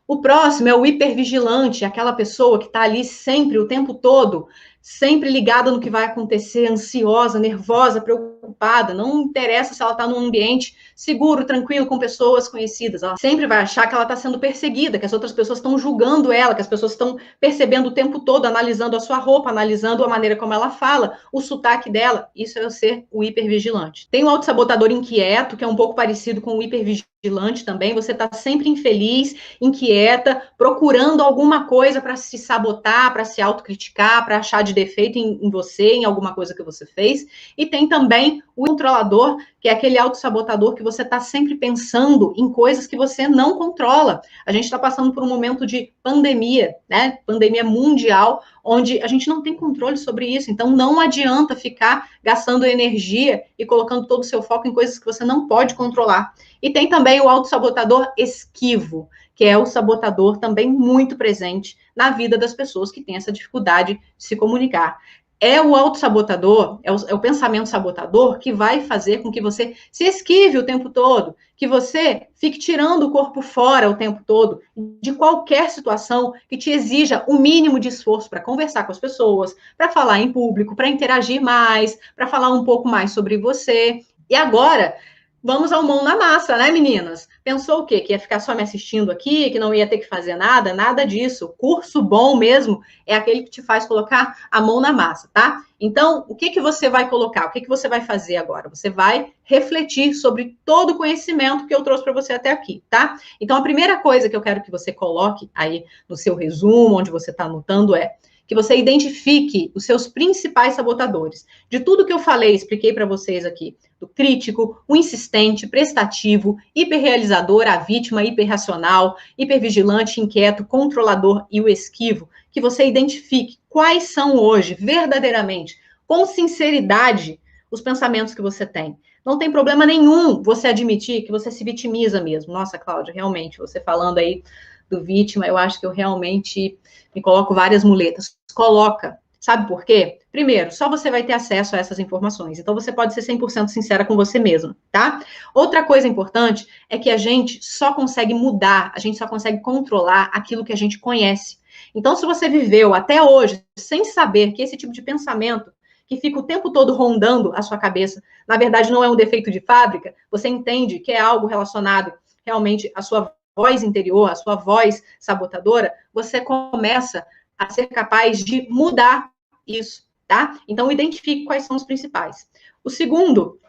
O próximo é o hipervigilante, aquela pessoa que está ali sempre, o tempo todo, sempre ligada no que vai acontecer, ansiosa, nervosa, preocupada. Não interessa se ela está num ambiente seguro, tranquilo, com pessoas conhecidas. Ela sempre vai achar que ela está sendo perseguida, que as outras pessoas estão julgando ela, que as pessoas estão percebendo o tempo todo, analisando a sua roupa, analisando a maneira como ela fala, o sotaque dela. Isso é eu ser o hipervigilante. Tem o autossabotador inquieto, que é um pouco parecido com o hipervigilante também. Você está sempre infeliz, inquieta, procurando alguma coisa para se sabotar, para se autocriticar, para achar de defeito em você, em alguma coisa que você fez. E tem também o controlador, que é aquele autossabotador que você está sempre pensando em coisas que você não controla. A gente está passando por um momento de pandemia, né? Pandemia mundial, onde a gente não tem controle sobre isso. Então, não adianta ficar gastando energia e colocando todo o seu foco em coisas que você não pode controlar. E tem também o autossabotador esquivo, que é o sabotador também muito presente na vida das pessoas que têm essa dificuldade de se comunicar. É o autossabotador, é o pensamento sabotador que vai fazer com que você se esquive o tempo todo, que você fique tirando o corpo fora o tempo todo, de qualquer situação que te exija o mínimo de esforço para conversar com as pessoas, para falar em público, para interagir mais, para falar um pouco mais sobre você. E agora, vamos ao mão na massa, né, meninas? Pensou o quê? Que ia ficar só me assistindo aqui, que não ia ter que fazer nada? Nada disso. Curso bom mesmo é aquele que te faz colocar a mão na massa, tá? Então, o que você vai colocar? O que você vai fazer agora? Você vai refletir sobre todo o conhecimento que eu trouxe para você até aqui, tá? Então, a primeira coisa que eu quero que você coloque aí no seu resumo, onde você está anotando, é que você identifique os seus principais sabotadores. De tudo que eu falei, expliquei para vocês aqui, do crítico, o insistente, prestativo, hiperrealizador, a vítima, hiperracional, hipervigilante, inquieto, controlador e o esquivo, que você identifique quais são hoje, verdadeiramente, com sinceridade, os pensamentos que você tem. Não tem problema nenhum você admitir que você se vitimiza mesmo. Nossa, Cláudia, realmente, você falando aí do vítima, eu acho que eu realmente me coloco várias muletas. Coloca. Sabe por quê? Primeiro, só você vai ter acesso a essas informações. Então, você pode ser 100% sincera com você mesmo, tá? Outra coisa importante é que a gente só consegue mudar, a gente só consegue controlar aquilo que a gente conhece. Então, se você viveu até hoje sem saber que esse tipo de pensamento que fica o tempo todo rondando a sua cabeça, na verdade não é um defeito de fábrica, você entende que é algo relacionado realmente à sua voz interior, à sua voz sabotadora, você começa a ser capaz de mudar isso, tá? Então, identifique quais são os principais.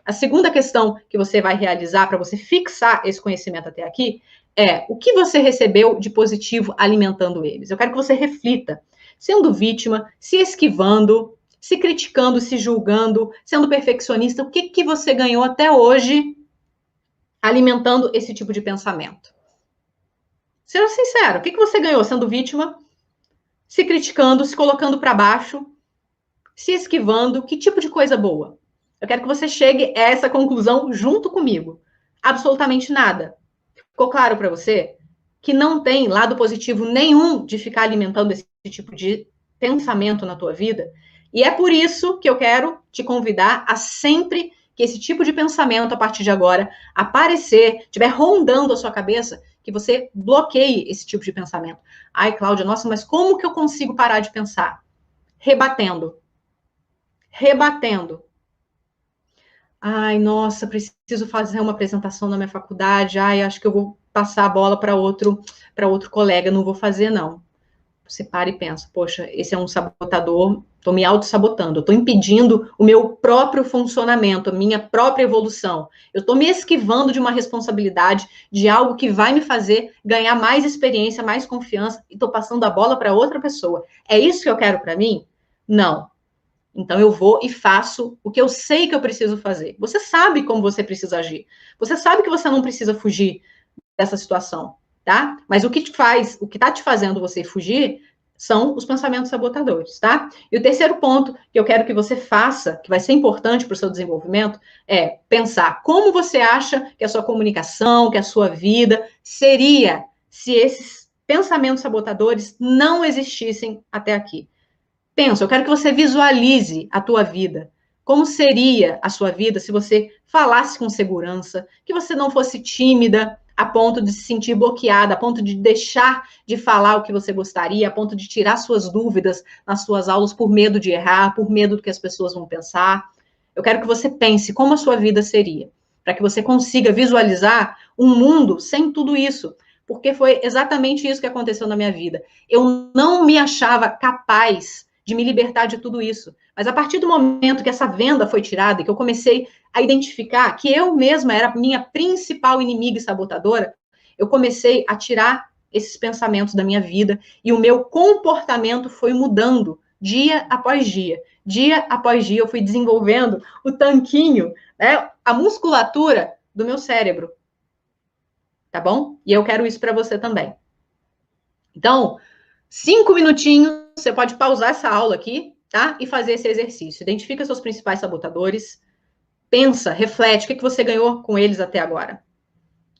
A segunda questão que você vai realizar para você fixar esse conhecimento até aqui é o que você recebeu de positivo alimentando eles. Eu quero que você reflita, sendo vítima, se esquivando, se criticando, se julgando, sendo perfeccionista, o que você ganhou até hoje alimentando esse tipo de pensamento? Seja sincero, o que você ganhou sendo vítima, se criticando, se colocando para baixo, se esquivando? Que tipo de coisa boa? Eu quero que você chegue a essa conclusão junto comigo. Absolutamente nada. Ficou claro para você que não tem lado positivo nenhum de ficar alimentando esse tipo de pensamento na tua vida? E é por isso que eu quero te convidar a sempre que esse tipo de pensamento, a partir de agora, aparecer, estiver rondando a sua cabeça, que você bloqueie esse tipo de pensamento. Ai, Cláudia, nossa, mas como que eu consigo parar de pensar? Rebatendo. Rebatendo. Ai, nossa, preciso fazer uma apresentação na minha faculdade. Ai, acho que eu vou passar a bola para outro colega, não vou fazer, não. Você para e pensa, poxa, esse é um sabotador, estou me auto-sabotando, estou impedindo o meu próprio funcionamento, a minha própria evolução. Eu estou me esquivando de uma responsabilidade, de algo que vai me fazer ganhar mais experiência, mais confiança, e estou passando a bola para outra pessoa. É isso que eu quero para mim? Não. Então eu vou e faço o que eu sei que eu preciso fazer. Você sabe como você precisa agir. Você sabe que você não precisa fugir dessa situação, tá? Mas o que te faz, o que tá te fazendo você fugir são os pensamentos sabotadores, tá? E o terceiro ponto que eu quero que você faça, que vai ser importante para o seu desenvolvimento, é pensar como você acha que a sua comunicação, que a sua vida seria se esses pensamentos sabotadores não existissem até aqui. Pensa, eu quero que você visualize a tua vida. Como seria a sua vida se você falasse com segurança, que você não fosse tímida, a ponto de se sentir bloqueada, a ponto de deixar de falar o que você gostaria, a ponto de tirar suas dúvidas nas suas aulas por medo de errar, por medo do que as pessoas vão pensar. Eu quero que você pense como a sua vida seria, para que você consiga visualizar um mundo sem tudo isso, porque foi exatamente isso que aconteceu na minha vida. Eu não me achava capaz de me libertar de tudo isso. Mas a partir do momento que essa venda foi tirada, que eu comecei a identificar que eu mesma era a minha principal inimiga e sabotadora, eu comecei a tirar esses pensamentos da minha vida e o meu comportamento foi mudando dia após dia. Dia após dia eu fui desenvolvendo o tanquinho, né, a musculatura do meu cérebro. Tá bom? E eu quero isso para você também. Então, 5 minutinhos, você pode pausar essa aula aqui, tá? E fazer esse exercício. Identifica seus principais sabotadores, pensa, reflete, o que você ganhou com eles até agora.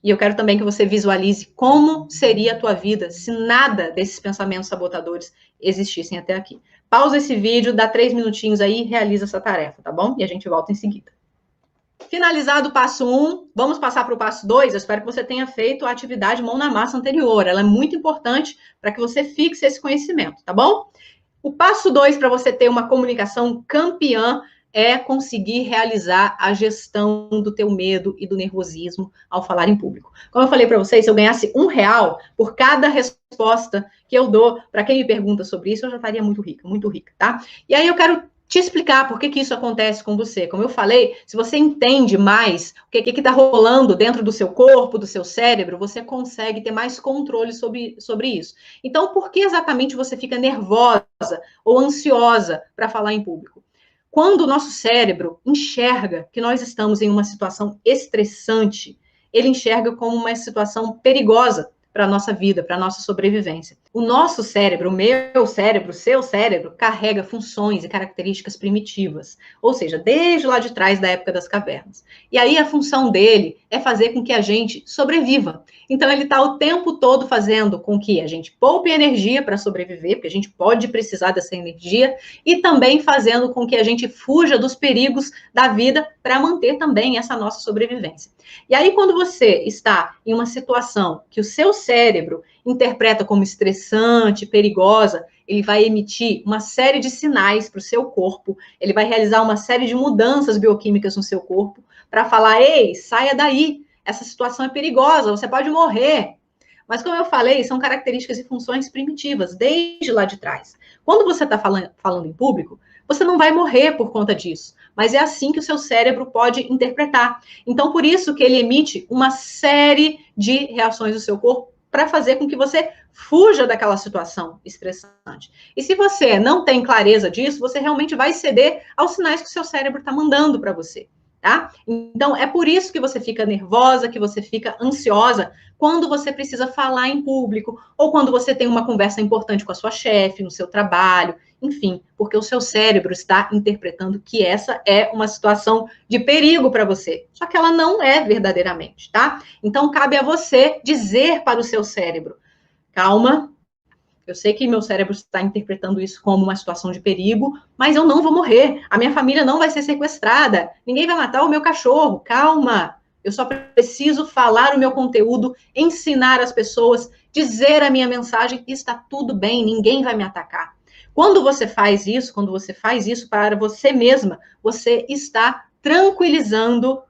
E eu quero também que você visualize como seria a tua vida se nada desses pensamentos sabotadores existissem até aqui. Pausa esse vídeo, dá 3 minutinhos aí e realiza essa tarefa, tá bom? E a gente volta em seguida. Finalizado o passo 1, vamos passar para o passo 2. Eu espero que você tenha feito a atividade mão na massa anterior. Ela é muito importante para que você fixe esse conhecimento, tá bom? O passo 2 para você ter uma comunicação campeã é conseguir realizar a gestão do teu medo e do nervosismo ao falar em público. Como eu falei para vocês, se eu ganhasse R$1 por cada resposta que eu dou para quem me pergunta sobre isso, eu já estaria muito rica, tá? E aí eu quero te explicar por que isso acontece com você. Como eu falei, se você entende mais o que está rolando dentro do seu corpo, do seu cérebro, você consegue ter mais controle sobre isso. Então, por que exatamente você fica nervosa ou ansiosa para falar em público? Quando o nosso cérebro enxerga que nós estamos em uma situação estressante, ele enxerga como uma situação perigosa para a nossa vida, para a nossa sobrevivência. O nosso cérebro, o meu cérebro, o seu cérebro, carrega funções e características primitivas, ou seja, desde lá de trás da época das cavernas. E aí a função dele é fazer com que a gente sobreviva. Então ele está o tempo todo fazendo com que a gente poupe energia para sobreviver, porque a gente pode precisar dessa energia, e também fazendo com que a gente fuja dos perigos da vida para manter também essa nossa sobrevivência. E aí quando você está em uma situação que o seu cérebro interpreta como estressante, perigosa, ele vai emitir uma série de sinais para o seu corpo, ele vai realizar uma série de mudanças bioquímicas no seu corpo para falar, ei, saia daí, essa situação é perigosa, você pode morrer. Mas como eu falei, são características e funções primitivas, desde lá de trás. Quando você está falando em público, você não vai morrer por conta disso, mas é assim que o seu cérebro pode interpretar. Então, por isso que ele emite uma série de reações do seu corpo para fazer com que você fuja daquela situação estressante. E se você não tem clareza disso, você realmente vai ceder aos sinais que o seu cérebro está mandando para você, tá? Então, é por isso que você fica nervosa, que você fica ansiosa quando você precisa falar em público, ou quando você tem uma conversa importante com a sua chefe, no seu trabalho, enfim, porque o seu cérebro está interpretando que essa é uma situação de perigo para você, só que ela não é verdadeiramente, tá? Então, cabe a você dizer para o seu cérebro, calma, eu sei que meu cérebro está interpretando isso como uma situação de perigo, mas eu não vou morrer, a minha família não vai ser sequestrada, ninguém vai matar o meu cachorro, calma, eu só preciso falar o meu conteúdo, ensinar as pessoas, dizer a minha mensagem, e está tudo bem, ninguém vai me atacar. Quando você faz isso para você mesma, você está tranquilizando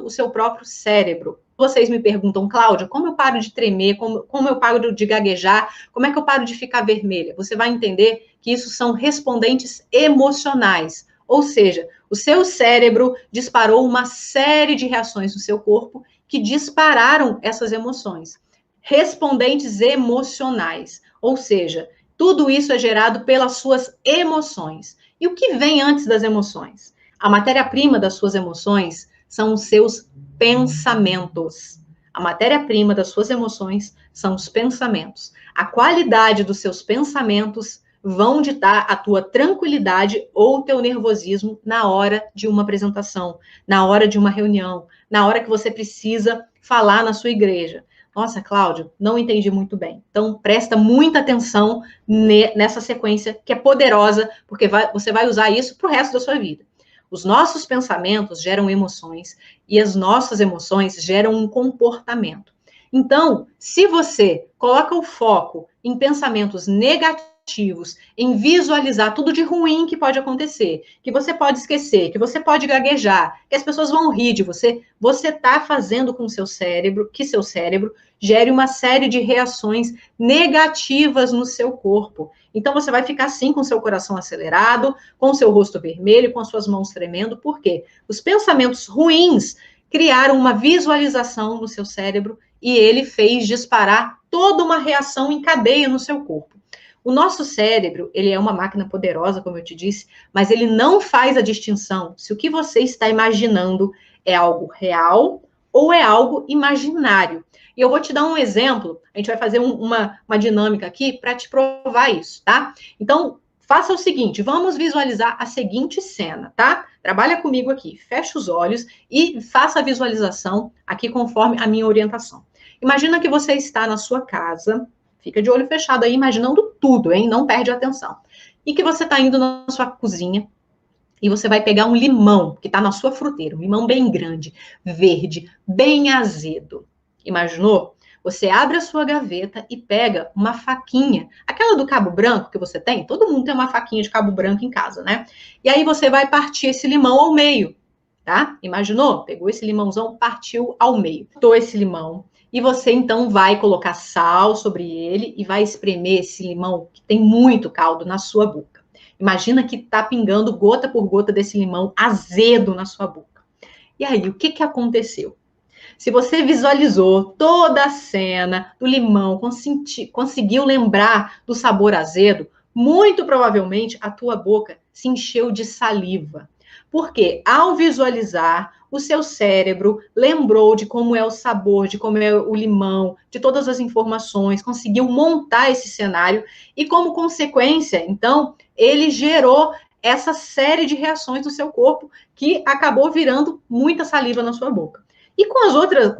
o seu próprio cérebro. Vocês me perguntam, Cláudia, como eu paro de tremer, como eu paro de gaguejar, como é que eu paro de ficar vermelha? Você vai entender que isso são respondentes emocionais, ou seja, o seu cérebro disparou uma série de reações no seu corpo que dispararam essas emoções. Respondentes emocionais, ou seja, tudo isso é gerado pelas suas emoções. E o que vem antes das emoções? A matéria-prima das suas emoções são os seus pensamentos. A matéria-prima das suas emoções são os pensamentos. A qualidade dos seus pensamentos vão ditar a tua tranquilidade ou o teu nervosismo na hora de uma apresentação, na hora de uma reunião, na hora que você precisa falar na sua igreja. Nossa, Cláudio, não entendi muito bem. Então, presta muita atenção nessa sequência que é poderosa, porque você vai usar isso para o resto da sua vida. Os nossos pensamentos geram emoções e as nossas emoções geram um comportamento. Então, se você coloca o foco em pensamentos negativos, em visualizar tudo de ruim que pode acontecer, que você pode esquecer, que você pode gaguejar, que as pessoas vão rir de você, você está fazendo com seu cérebro, que seu cérebro gere uma série de reações negativas no seu corpo. Então, você vai ficar assim com seu coração acelerado, com seu rosto vermelho, com as suas mãos tremendo. Por quê? Os pensamentos ruins criaram uma visualização no seu cérebro e ele fez disparar toda uma reação em cadeia no seu corpo. O nosso cérebro, ele é uma máquina poderosa, como eu te disse, mas ele não faz a distinção se o que você está imaginando é algo real ou é algo imaginário. E eu vou te dar um exemplo, a gente vai fazer uma dinâmica aqui para te provar isso, tá? Então, faça o seguinte, vamos visualizar a seguinte cena, tá? Trabalha comigo aqui, fecha os olhos e faça a visualização aqui conforme a minha orientação. Imagina que você está na sua casa, fica de olho fechado aí, imaginando tudo, hein? Não perde a atenção. E que você está indo na sua cozinha e você vai pegar um limão que está na sua fruteira, um limão bem grande, verde, bem azedo. Imaginou? Você abre a sua gaveta e pega uma faquinha, aquela do cabo branco que você tem, todo mundo tem uma faquinha de cabo branco em casa, né? E aí você vai partir esse limão ao meio, tá? Imaginou? Pegou esse limãozão, partiu ao meio. Cortou esse limão e você então vai colocar sal sobre ele e vai espremer esse limão que tem muito caldo na sua boca. Imagina que tá pingando gota por gota desse limão azedo na sua boca. E aí, o que aconteceu? Se você visualizou toda a cena do limão, conseguiu lembrar do sabor azedo, muito provavelmente a tua boca se encheu de saliva. Porque ao visualizar, o seu cérebro lembrou de como é o sabor, de como é o limão, de todas as informações, conseguiu montar esse cenário e, como consequência, então, ele gerou essa série de reações no seu corpo que acabou virando muita saliva na sua boca. E com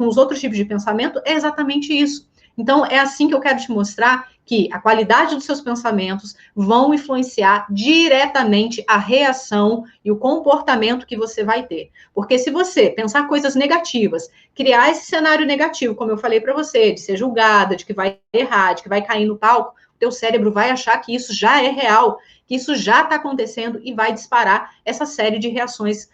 os outros tipos de pensamento, é exatamente isso. Então, é assim que eu quero te mostrar que a qualidade dos seus pensamentos vão influenciar diretamente a reação e o comportamento que você vai ter. Porque se você pensar coisas negativas, criar esse cenário negativo, como eu falei para você, de ser julgada, de que vai errar, de que vai cair no palco, o teu cérebro vai achar que isso já é real, que isso já está acontecendo e vai disparar essa série de reações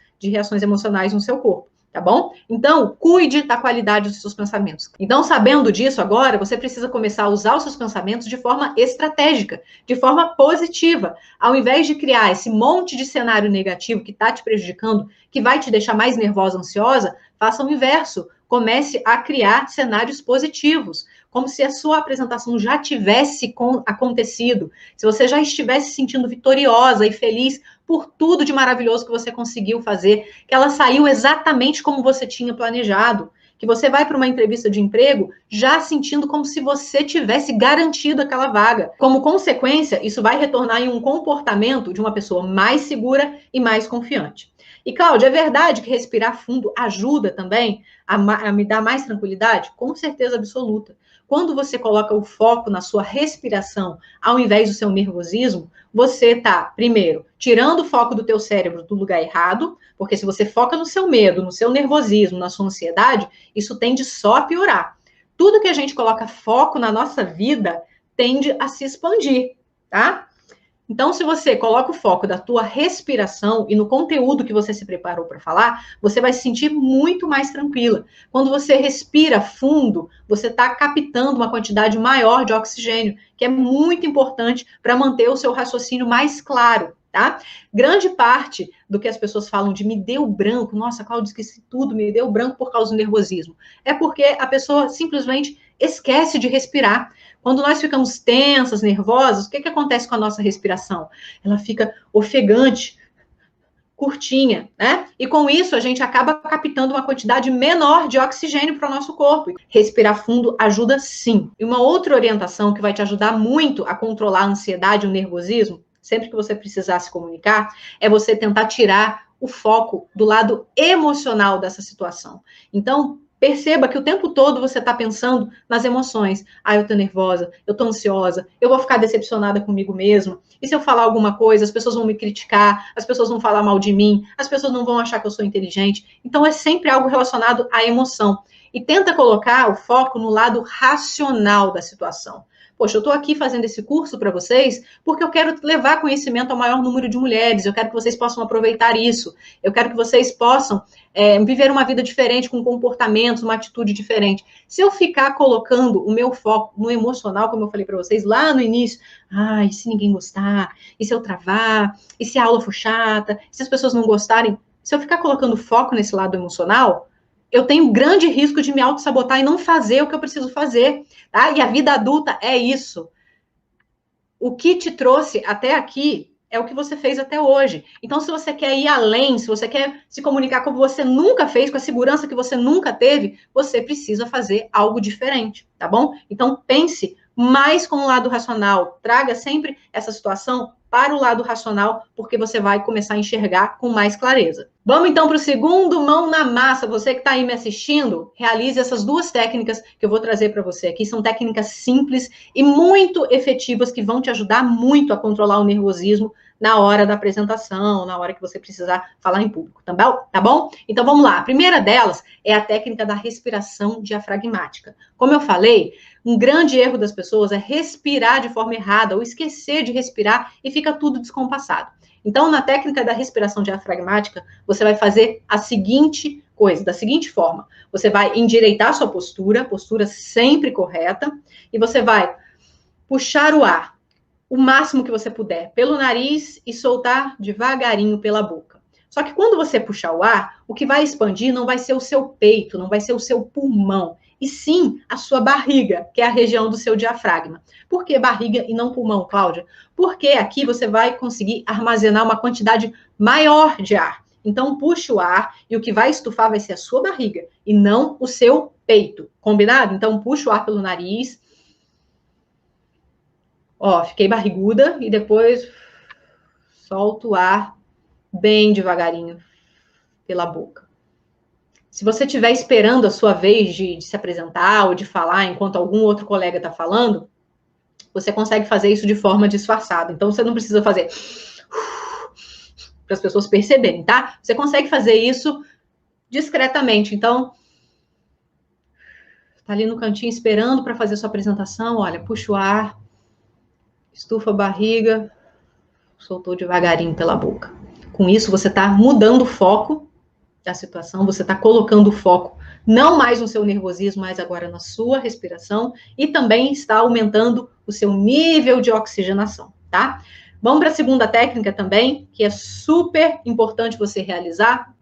emocionais no seu corpo. Tá bom? Então, cuide da qualidade dos seus pensamentos. Então, sabendo disso agora, você precisa começar a usar os seus pensamentos de forma estratégica, de forma positiva. Ao invés de criar esse monte de cenário negativo que está te prejudicando, que vai te deixar mais nervosa, ansiosa, faça o inverso. Comece a criar cenários positivos, como se a sua apresentação já tivesse acontecido, se você já estivesse se sentindo vitoriosa e feliz por tudo de maravilhoso que você conseguiu fazer, que ela saiu exatamente como você tinha planejado, que você vai para uma entrevista de emprego já sentindo como se você tivesse garantido aquela vaga. Como consequência, isso vai retornar em um comportamento de uma pessoa mais segura e mais confiante. E, Cláudia, é verdade que respirar fundo ajuda também a me dar mais tranquilidade? Com certeza absoluta. Quando você coloca o foco na sua respiração, ao invés do seu nervosismo, você está, primeiro, tirando o foco do teu cérebro do lugar errado, porque se você foca no seu medo, no seu nervosismo, na sua ansiedade, isso tende só a piorar. Tudo que a gente coloca foco na nossa vida tende a se expandir, tá? Então, se você coloca o foco da tua respiração e no conteúdo que você se preparou para falar, você vai se sentir muito mais tranquila. Quando você respira fundo, você está captando uma quantidade maior de oxigênio, que é muito importante para manter o seu raciocínio mais claro, tá? Grande parte do que as pessoas falam de me deu branco, nossa, Cláudia, esqueci tudo, me deu branco por causa do nervosismo, é porque a pessoa simplesmente esquece de respirar. Quando nós ficamos tensas, nervosas, o que acontece com a nossa respiração? Ela fica ofegante, curtinha, né? E com isso a gente acaba captando uma quantidade menor de oxigênio para o nosso corpo. Respirar fundo ajuda sim. E uma outra orientação que vai te ajudar muito a controlar a ansiedade e o nervosismo, sempre que você precisar se comunicar, é você tentar tirar o foco do lado emocional dessa situação. Então, Perceba que o tempo todo você está pensando nas emoções. Ah, eu tô nervosa, eu tô ansiosa, eu vou ficar decepcionada comigo mesma. E se eu falar alguma coisa, as pessoas vão me criticar, as pessoas vão falar mal de mim, as pessoas não vão achar que eu sou inteligente. Então é sempre algo relacionado à emoção. E tenta colocar o foco no lado racional da situação. Poxa, eu estou aqui fazendo esse curso para vocês porque eu quero levar conhecimento ao maior número de mulheres, eu quero que vocês possam aproveitar isso, eu quero que vocês possam viver uma vida diferente, com comportamentos, uma atitude diferente. Se eu ficar colocando o meu foco no emocional, como eu falei para vocês lá no início, e se ninguém gostar, e se eu travar, e se a aula for chata, e se as pessoas não gostarem, se eu ficar colocando foco nesse lado emocional, eu tenho grande risco de me auto-sabotar e não fazer o que eu preciso fazer, tá? E a vida adulta é isso. O que te trouxe até aqui é o que você fez até hoje. Então, se você quer ir além, se você quer se comunicar como você nunca fez, com a segurança que você nunca teve, você precisa fazer algo diferente, tá bom? Então, pense mais com o lado racional. Traga sempre essa situação para o lado racional, porque você vai começar a enxergar com mais clareza. Vamos então para o segundo mão na massa. Você que está aí me assistindo, realize essas duas técnicas que eu vou trazer para você aqui. São técnicas simples e muito efetivas que vão te ajudar muito a controlar o nervosismo na hora da apresentação, na hora que você precisar falar em público, tá bom? Então vamos lá. A primeira delas é a técnica da respiração diafragmática. Como eu falei, um grande erro das pessoas é respirar de forma errada ou esquecer de respirar e fica tudo descompassado. Então, na técnica da respiração diafragmática, você vai fazer a seguinte coisa, da seguinte forma. Você vai endireitar sua postura sempre correta, e você vai puxar o ar o máximo que você puder pelo nariz e soltar devagarinho pela boca. Só que quando você puxar o ar, o que vai expandir não vai ser o seu peito, não vai ser o seu pulmão, e sim a sua barriga, que é a região do seu diafragma. Por que barriga e não pulmão, Cláudia? Porque aqui você vai conseguir armazenar uma quantidade maior de ar. Então, puxe o ar e o que vai estufar vai ser a sua barriga e não o seu peito. Combinado? Então, puxe o ar pelo nariz. Ó, fiquei barriguda e depois solto o ar bem devagarinho pela boca. Se você estiver esperando a sua vez de se apresentar ou de falar enquanto algum outro colega está falando, você consegue fazer isso de forma disfarçada. Então, você não precisa fazer para as pessoas perceberem, tá? Você consegue fazer isso discretamente. Então, tá ali no cantinho esperando para fazer sua apresentação, olha, puxa o ar, estufa a barriga, soltou devagarinho pela boca. Com isso, você está mudando o foco da situação, você está colocando o foco não mais no seu nervosismo, mas agora na sua respiração, e também está aumentando o seu nível de oxigenação, tá? Vamos para a segunda técnica também, que é super importante você realizar,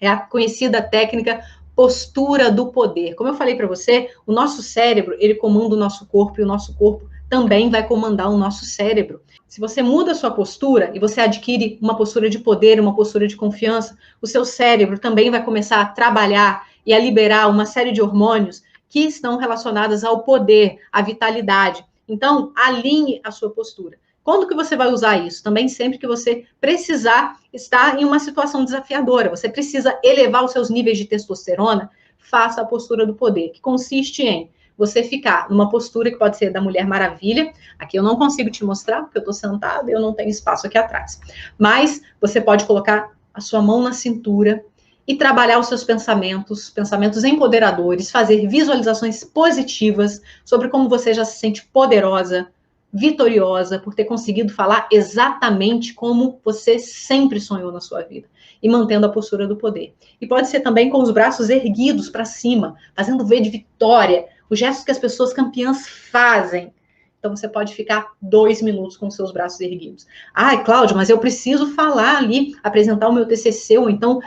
é a conhecida técnica postura do poder. Como eu falei para você, o nosso cérebro, ele comanda o nosso corpo, e o nosso corpo também vai comandar o nosso cérebro. Se você muda a sua postura e você adquire uma postura de poder, uma postura de confiança, o seu cérebro também vai começar a trabalhar e a liberar uma série de hormônios que estão relacionados ao poder, à vitalidade. Então, alinhe a sua postura. Quando que você vai usar isso? Também sempre que você precisar estar em uma situação desafiadora, você precisa elevar os seus níveis de testosterona, faça a postura do poder, que consiste em você ficar numa postura que pode ser da Mulher Maravilha. Aqui eu não consigo te mostrar, porque eu estou sentada e eu não tenho espaço aqui atrás. Mas você pode colocar a sua mão na cintura e trabalhar os seus pensamentos, pensamentos empoderadores, fazer visualizações positivas sobre como você já se sente poderosa, vitoriosa, por ter conseguido falar exatamente como você sempre sonhou na sua vida, e mantendo a postura do poder. E pode ser também com os braços erguidos para cima, fazendo V de vitória, os gestos que as pessoas campeãs fazem. Então, você pode ficar 2 minutos com os seus braços erguidos. Ai, Cláudia, mas eu preciso falar ali, apresentar o meu TCC, ou então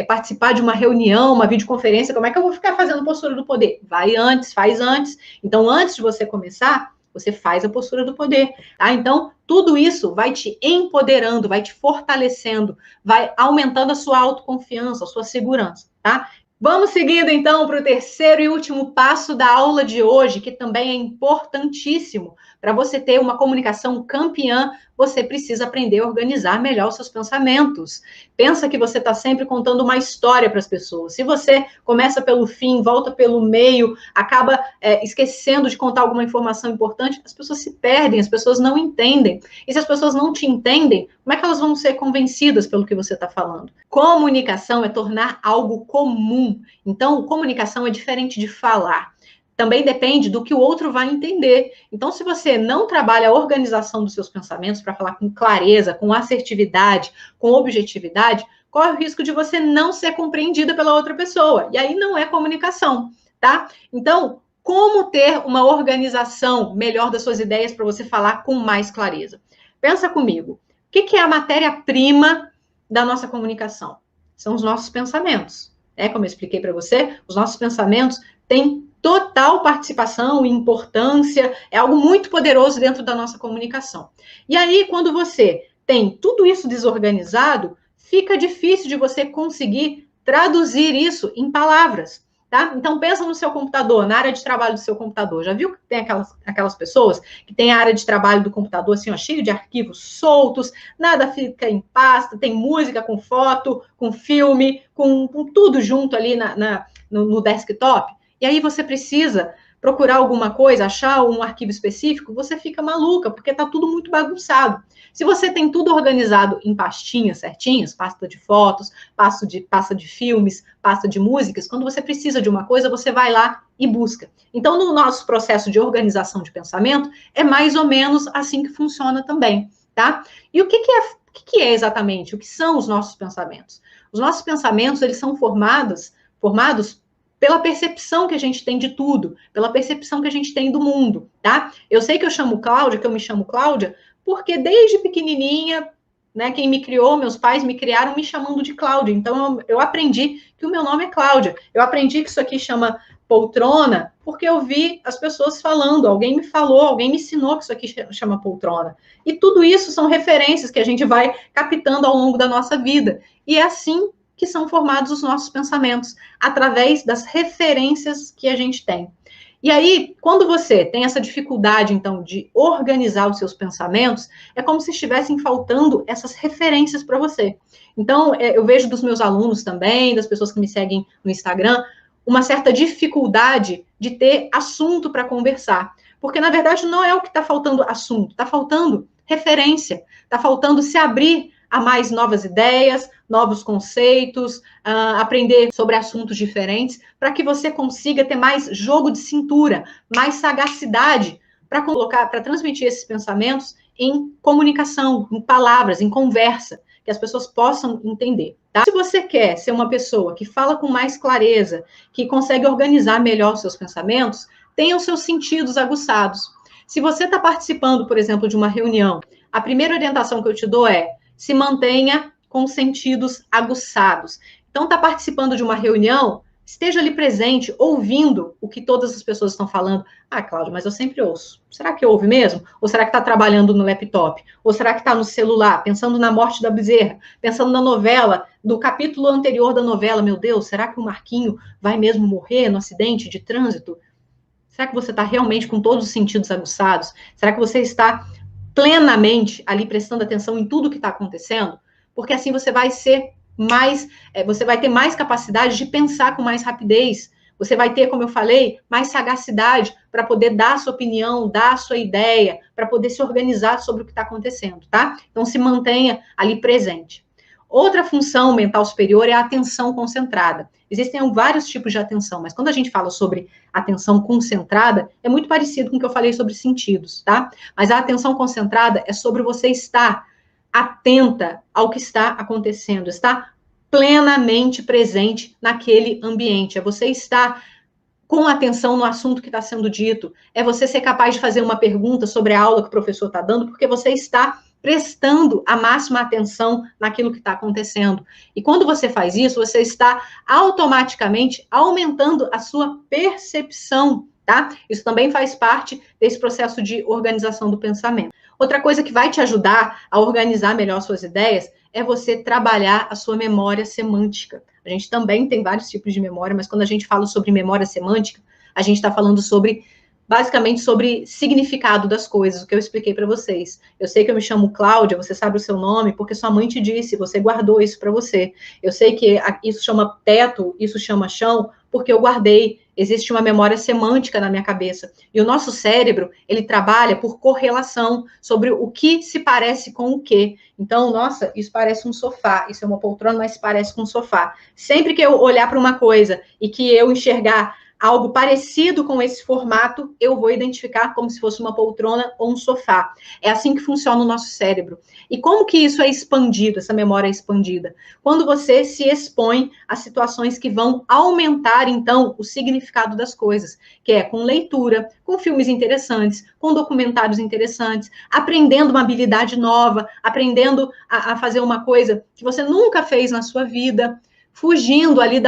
participar de uma reunião, uma videoconferência, como é que eu vou ficar fazendo postura do poder? Vai antes, faz antes. Então, antes de você começar, você faz a postura do poder, tá? Então, tudo isso vai te empoderando, vai te fortalecendo, vai aumentando a sua autoconfiança, a sua segurança, tá? Vamos seguindo, então, para o terceiro e último passo da aula de hoje, que também é importantíssimo. Para você ter uma comunicação campeã, você precisa aprender a organizar melhor os seus pensamentos. Pensa que você está sempre contando uma história para as pessoas. Se você começa pelo fim, volta pelo meio, acaba esquecendo de contar alguma informação importante, as pessoas se perdem, as pessoas não entendem. E se as pessoas não te entendem, como é que elas vão ser convencidas pelo que você está falando? Comunicação é tornar algo comum. Então, comunicação é diferente de falar. Também depende do que o outro vai entender. Então, se você não trabalha a organização dos seus pensamentos para falar com clareza, com assertividade, com objetividade, corre o risco de você não ser compreendida pela outra pessoa. E aí não é comunicação, tá? Então, como ter uma organização melhor das suas ideias para você falar com mais clareza? Pensa comigo. O que é a matéria-prima da nossa comunicação? São os nossos pensamentos. Como eu expliquei para você, os nossos pensamentos têm total participação e importância, é algo muito poderoso dentro da nossa comunicação. E aí, quando você tem tudo isso desorganizado, fica difícil de você conseguir traduzir isso em palavras, tá? Então, pensa no seu computador, na área de trabalho do seu computador. Já viu que tem aquelas pessoas que tem a área de trabalho do computador, assim, ó, cheio de arquivos soltos, nada fica em pasta, tem música com foto, com filme, com tudo junto ali no desktop? E aí você precisa procurar alguma coisa, achar um arquivo específico, você fica maluca, porque está tudo muito bagunçado. Se você tem tudo organizado em pastinhas certinhas, pasta de fotos, pasta de filmes, pasta de músicas, quando você precisa de uma coisa, você vai lá e busca. Então, no nosso processo de organização de pensamento, é mais ou menos assim que funciona também, tá? E o que é exatamente? O que são os nossos pensamentos? Os nossos pensamentos, eles são formados pela percepção que a gente tem de tudo, pela percepção que a gente tem do mundo, tá? Eu sei que eu me chamo Cláudia, porque desde pequenininha, né, quem me criou, meus pais me criaram me chamando de Cláudia. Então, eu aprendi que o meu nome é Cláudia. Eu aprendi que isso aqui chama poltrona, porque eu vi as pessoas falando, alguém me falou, alguém me ensinou que isso aqui chama poltrona. E tudo isso são referências que a gente vai captando ao longo da nossa vida. E é assim que são formados os nossos pensamentos, através das referências que a gente tem. E aí, quando você tem essa dificuldade, então, de organizar os seus pensamentos, é como se estivessem faltando essas referências para você. Então, eu vejo dos meus alunos também, das pessoas que me seguem no Instagram, uma certa dificuldade de ter assunto para conversar. Porque, na verdade, não é o que está faltando assunto, está faltando referência, está faltando se abrir a mais novas ideias, novos conceitos, aprender sobre assuntos diferentes, para que você consiga ter mais jogo de cintura, mais sagacidade para transmitir esses pensamentos em comunicação, em palavras, em conversa, que as pessoas possam entender. Tá? Se você quer ser uma pessoa que fala com mais clareza, que consegue organizar melhor seus pensamentos, tenha os seus sentidos aguçados. Se você está participando, por exemplo, de uma reunião, a primeira orientação que eu te dou é: se mantenha com sentidos aguçados. Então, está participando de uma reunião, esteja ali presente, ouvindo o que todas as pessoas estão falando. Ah, Cláudia, mas eu sempre ouço. Será que ouve mesmo? Ou será que está trabalhando no laptop? Ou será que está no celular, pensando na morte da Bezerra? Pensando na novela, do capítulo anterior da novela? Meu Deus, será que o Marquinho vai mesmo morrer no acidente de trânsito? Será que você está realmente com todos os sentidos aguçados? Será que você está plenamente ali prestando atenção em tudo que está acontecendo? Porque assim você vai ser mais, você vai ter mais capacidade de pensar com mais rapidez. Você vai ter, como eu falei, mais sagacidade para poder dar a sua opinião, dar a sua ideia, para poder se organizar sobre o que está acontecendo, tá? Então se mantenha ali presente. Outra função mental superior é a atenção concentrada. Existem vários tipos de atenção, mas quando a gente fala sobre atenção concentrada, é muito parecido com o que eu falei sobre sentidos, tá? Mas a atenção concentrada é sobre você estar atenta ao que está acontecendo, estar plenamente presente naquele ambiente, é você estar com atenção no assunto que está sendo dito, é você ser capaz de fazer uma pergunta sobre a aula que o professor está dando, porque você está prestando a máxima atenção naquilo que está acontecendo. E quando você faz isso, você está automaticamente aumentando a sua percepção tá? Isso também faz parte desse processo de organização do pensamento. Outra coisa que vai te ajudar a organizar melhor suas ideias é você trabalhar a sua memória semântica. A gente também tem vários tipos de memória, mas quando a gente fala sobre memória semântica, a gente está falando sobre, basicamente, sobre significado das coisas, o que eu expliquei para vocês. Eu sei que eu me chamo Cláudia, você sabe o seu nome, porque sua mãe te disse, você guardou isso para você. Eu sei que isso chama teto, isso chama chão, porque eu guardei. Existe uma memória semântica na minha cabeça. E o nosso cérebro, ele trabalha por correlação sobre o que se parece com o quê. Então, nossa, isso parece um sofá, isso é uma poltrona, mas parece com um sofá. Sempre que eu olhar para uma coisa e que eu enxergar algo parecido com esse formato, eu vou identificar como se fosse uma poltrona ou um sofá. É assim que funciona o nosso cérebro. E como que isso é expandido, essa memória é expandida? Quando você se expõe a situações que vão aumentar, então, o significado das coisas, que é com leitura, com filmes interessantes, com documentários interessantes, aprendendo uma habilidade nova, aprendendo a fazer uma coisa que você nunca fez na sua vida, fugindo ali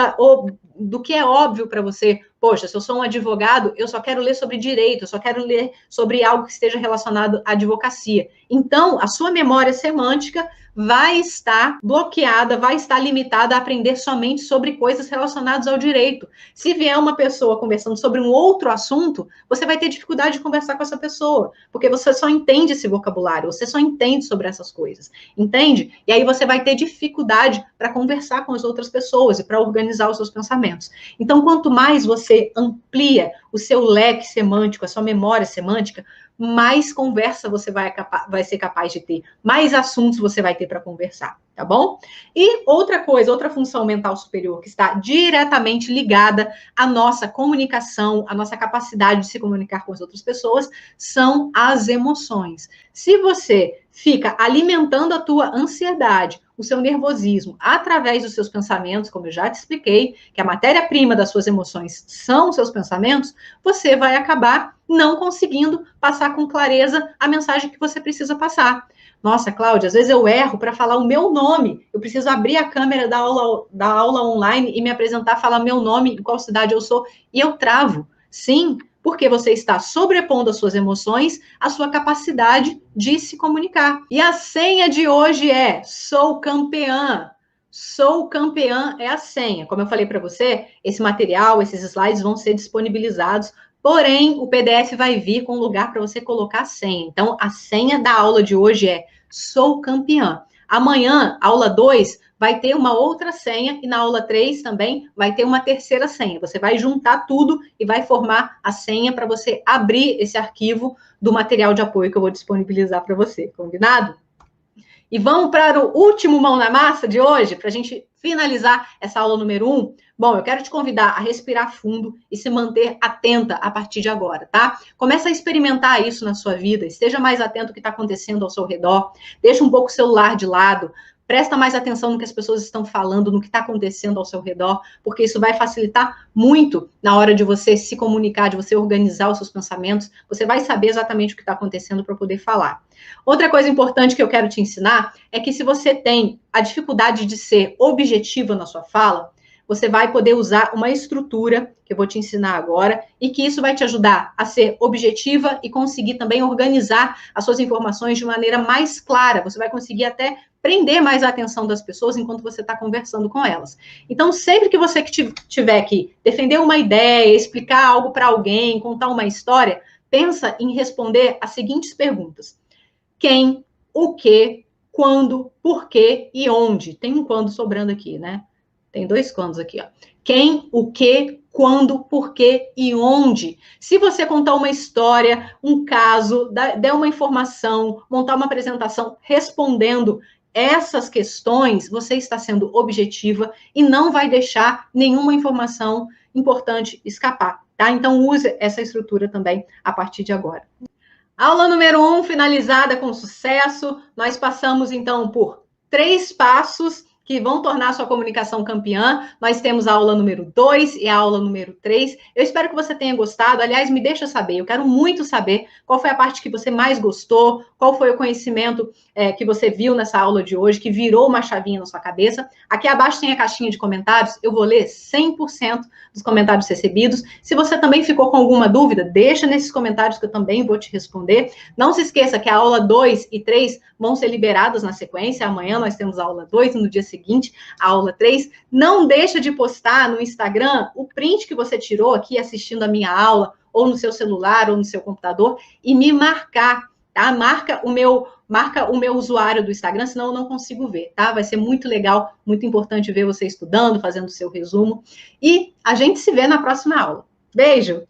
do que é óbvio para você. Poxa, se eu sou um advogado, eu só quero ler sobre direito, eu só quero ler sobre algo que esteja relacionado à advocacia. Então, a sua memória semântica vai estar bloqueada, vai estar limitada a aprender somente sobre coisas relacionadas ao direito. Se vier uma pessoa conversando sobre um outro assunto, você vai ter dificuldade de conversar com essa pessoa, porque você só entende esse vocabulário, você só entende sobre essas coisas, entende? E aí você vai ter dificuldade para conversar com as outras pessoas e para organizar os seus pensamentos. Então, quanto mais você amplia o seu leque semântico, a sua memória semântica, mais conversa você vai ser capaz de ter, mais assuntos você vai ter para conversar, tá bom? E outra coisa, outra função mental superior que está diretamente ligada à nossa comunicação, à nossa capacidade de se comunicar com as outras pessoas, são as emoções. Se você fica alimentando a tua ansiedade, o seu nervosismo, através dos seus pensamentos, como eu já te expliquei, que a matéria-prima das suas emoções são os seus pensamentos, você vai acabar não conseguindo passar com clareza a mensagem que você precisa passar. Nossa, Cláudia, às vezes eu erro para falar o meu nome. Eu preciso abrir a câmera da aula online e me apresentar, falar meu nome, em qual cidade eu sou, e eu travo. Sim, porque você está sobrepondo as suas emoções à sua capacidade de se comunicar. E a senha de hoje é: sou campeã. Sou campeã é a senha. Como eu falei para você, esse material, esses slides vão ser disponibilizados, porém o PDF vai vir com um lugar para você colocar a senha. Então, a senha da aula de hoje é: sou campeã. Amanhã, aula 2, vai ter uma outra senha, e na aula 3 também vai ter uma terceira senha. Você vai juntar tudo e vai formar a senha para você abrir esse arquivo do material de apoio que eu vou disponibilizar para você, combinado? E vamos para o último mão na massa de hoje, para a gente finalizar essa aula número 1. Bom, eu quero te convidar a respirar fundo e se manter atenta a partir de agora, tá? Começa a experimentar isso na sua vida, esteja mais atento ao que está acontecendo ao seu redor, deixa um pouco o celular de lado, presta mais atenção no que as pessoas estão falando, no que está acontecendo ao seu redor, porque isso vai facilitar muito na hora de você se comunicar, de você organizar os seus pensamentos. Você vai saber exatamente o que está acontecendo para poder falar. Outra coisa importante que eu quero te ensinar é que se você tem a dificuldade de ser objetiva na sua fala, você vai poder usar uma estrutura, que eu vou te ensinar agora, e que isso vai te ajudar a ser objetiva e conseguir também organizar as suas informações de maneira mais clara. Você vai conseguir até prender mais a atenção das pessoas enquanto você está conversando com elas. Então, sempre que você tiver que defender uma ideia, explicar algo para alguém, contar uma história, pensa em responder as seguintes perguntas: quem, o que, quando, por quê e onde. Tem um quando sobrando aqui, né? Tem 2 quandos aqui, ó. Quem, o que, quando, por quê e onde. Se você contar uma história, um caso, der uma informação, montar uma apresentação respondendo essas questões, você está sendo objetiva e não vai deixar nenhuma informação importante escapar, tá? Então, use essa estrutura também a partir de agora. Aula número 1 finalizada com sucesso. Nós passamos, então, por 3 passos que vão tornar a sua comunicação campeã. Nós temos a aula número 2 e a aula número 3. Eu espero que você tenha gostado. Aliás, me deixa saber. Eu quero muito saber qual foi a parte que você mais gostou, qual foi o conhecimento que você viu nessa aula de hoje, que virou uma chavinha na sua cabeça. Aqui abaixo tem a caixinha de comentários. Eu vou ler 100% dos comentários recebidos. Se você também ficou com alguma dúvida, deixa nesses comentários que eu também vou te responder. Não se esqueça que a aula 2 e 3 vão ser liberadas na sequência. Amanhã nós temos a aula 2 e no dia seguinte a aula 3. Não deixa de postar no Instagram o print que você tirou aqui assistindo a minha aula, ou no seu celular, ou no seu computador, e me marcar, tá? Marca o meu usuário do Instagram, senão eu não consigo ver, tá? Vai ser muito legal, muito importante ver você estudando, fazendo o seu resumo. E a gente se vê na próxima aula. Beijo!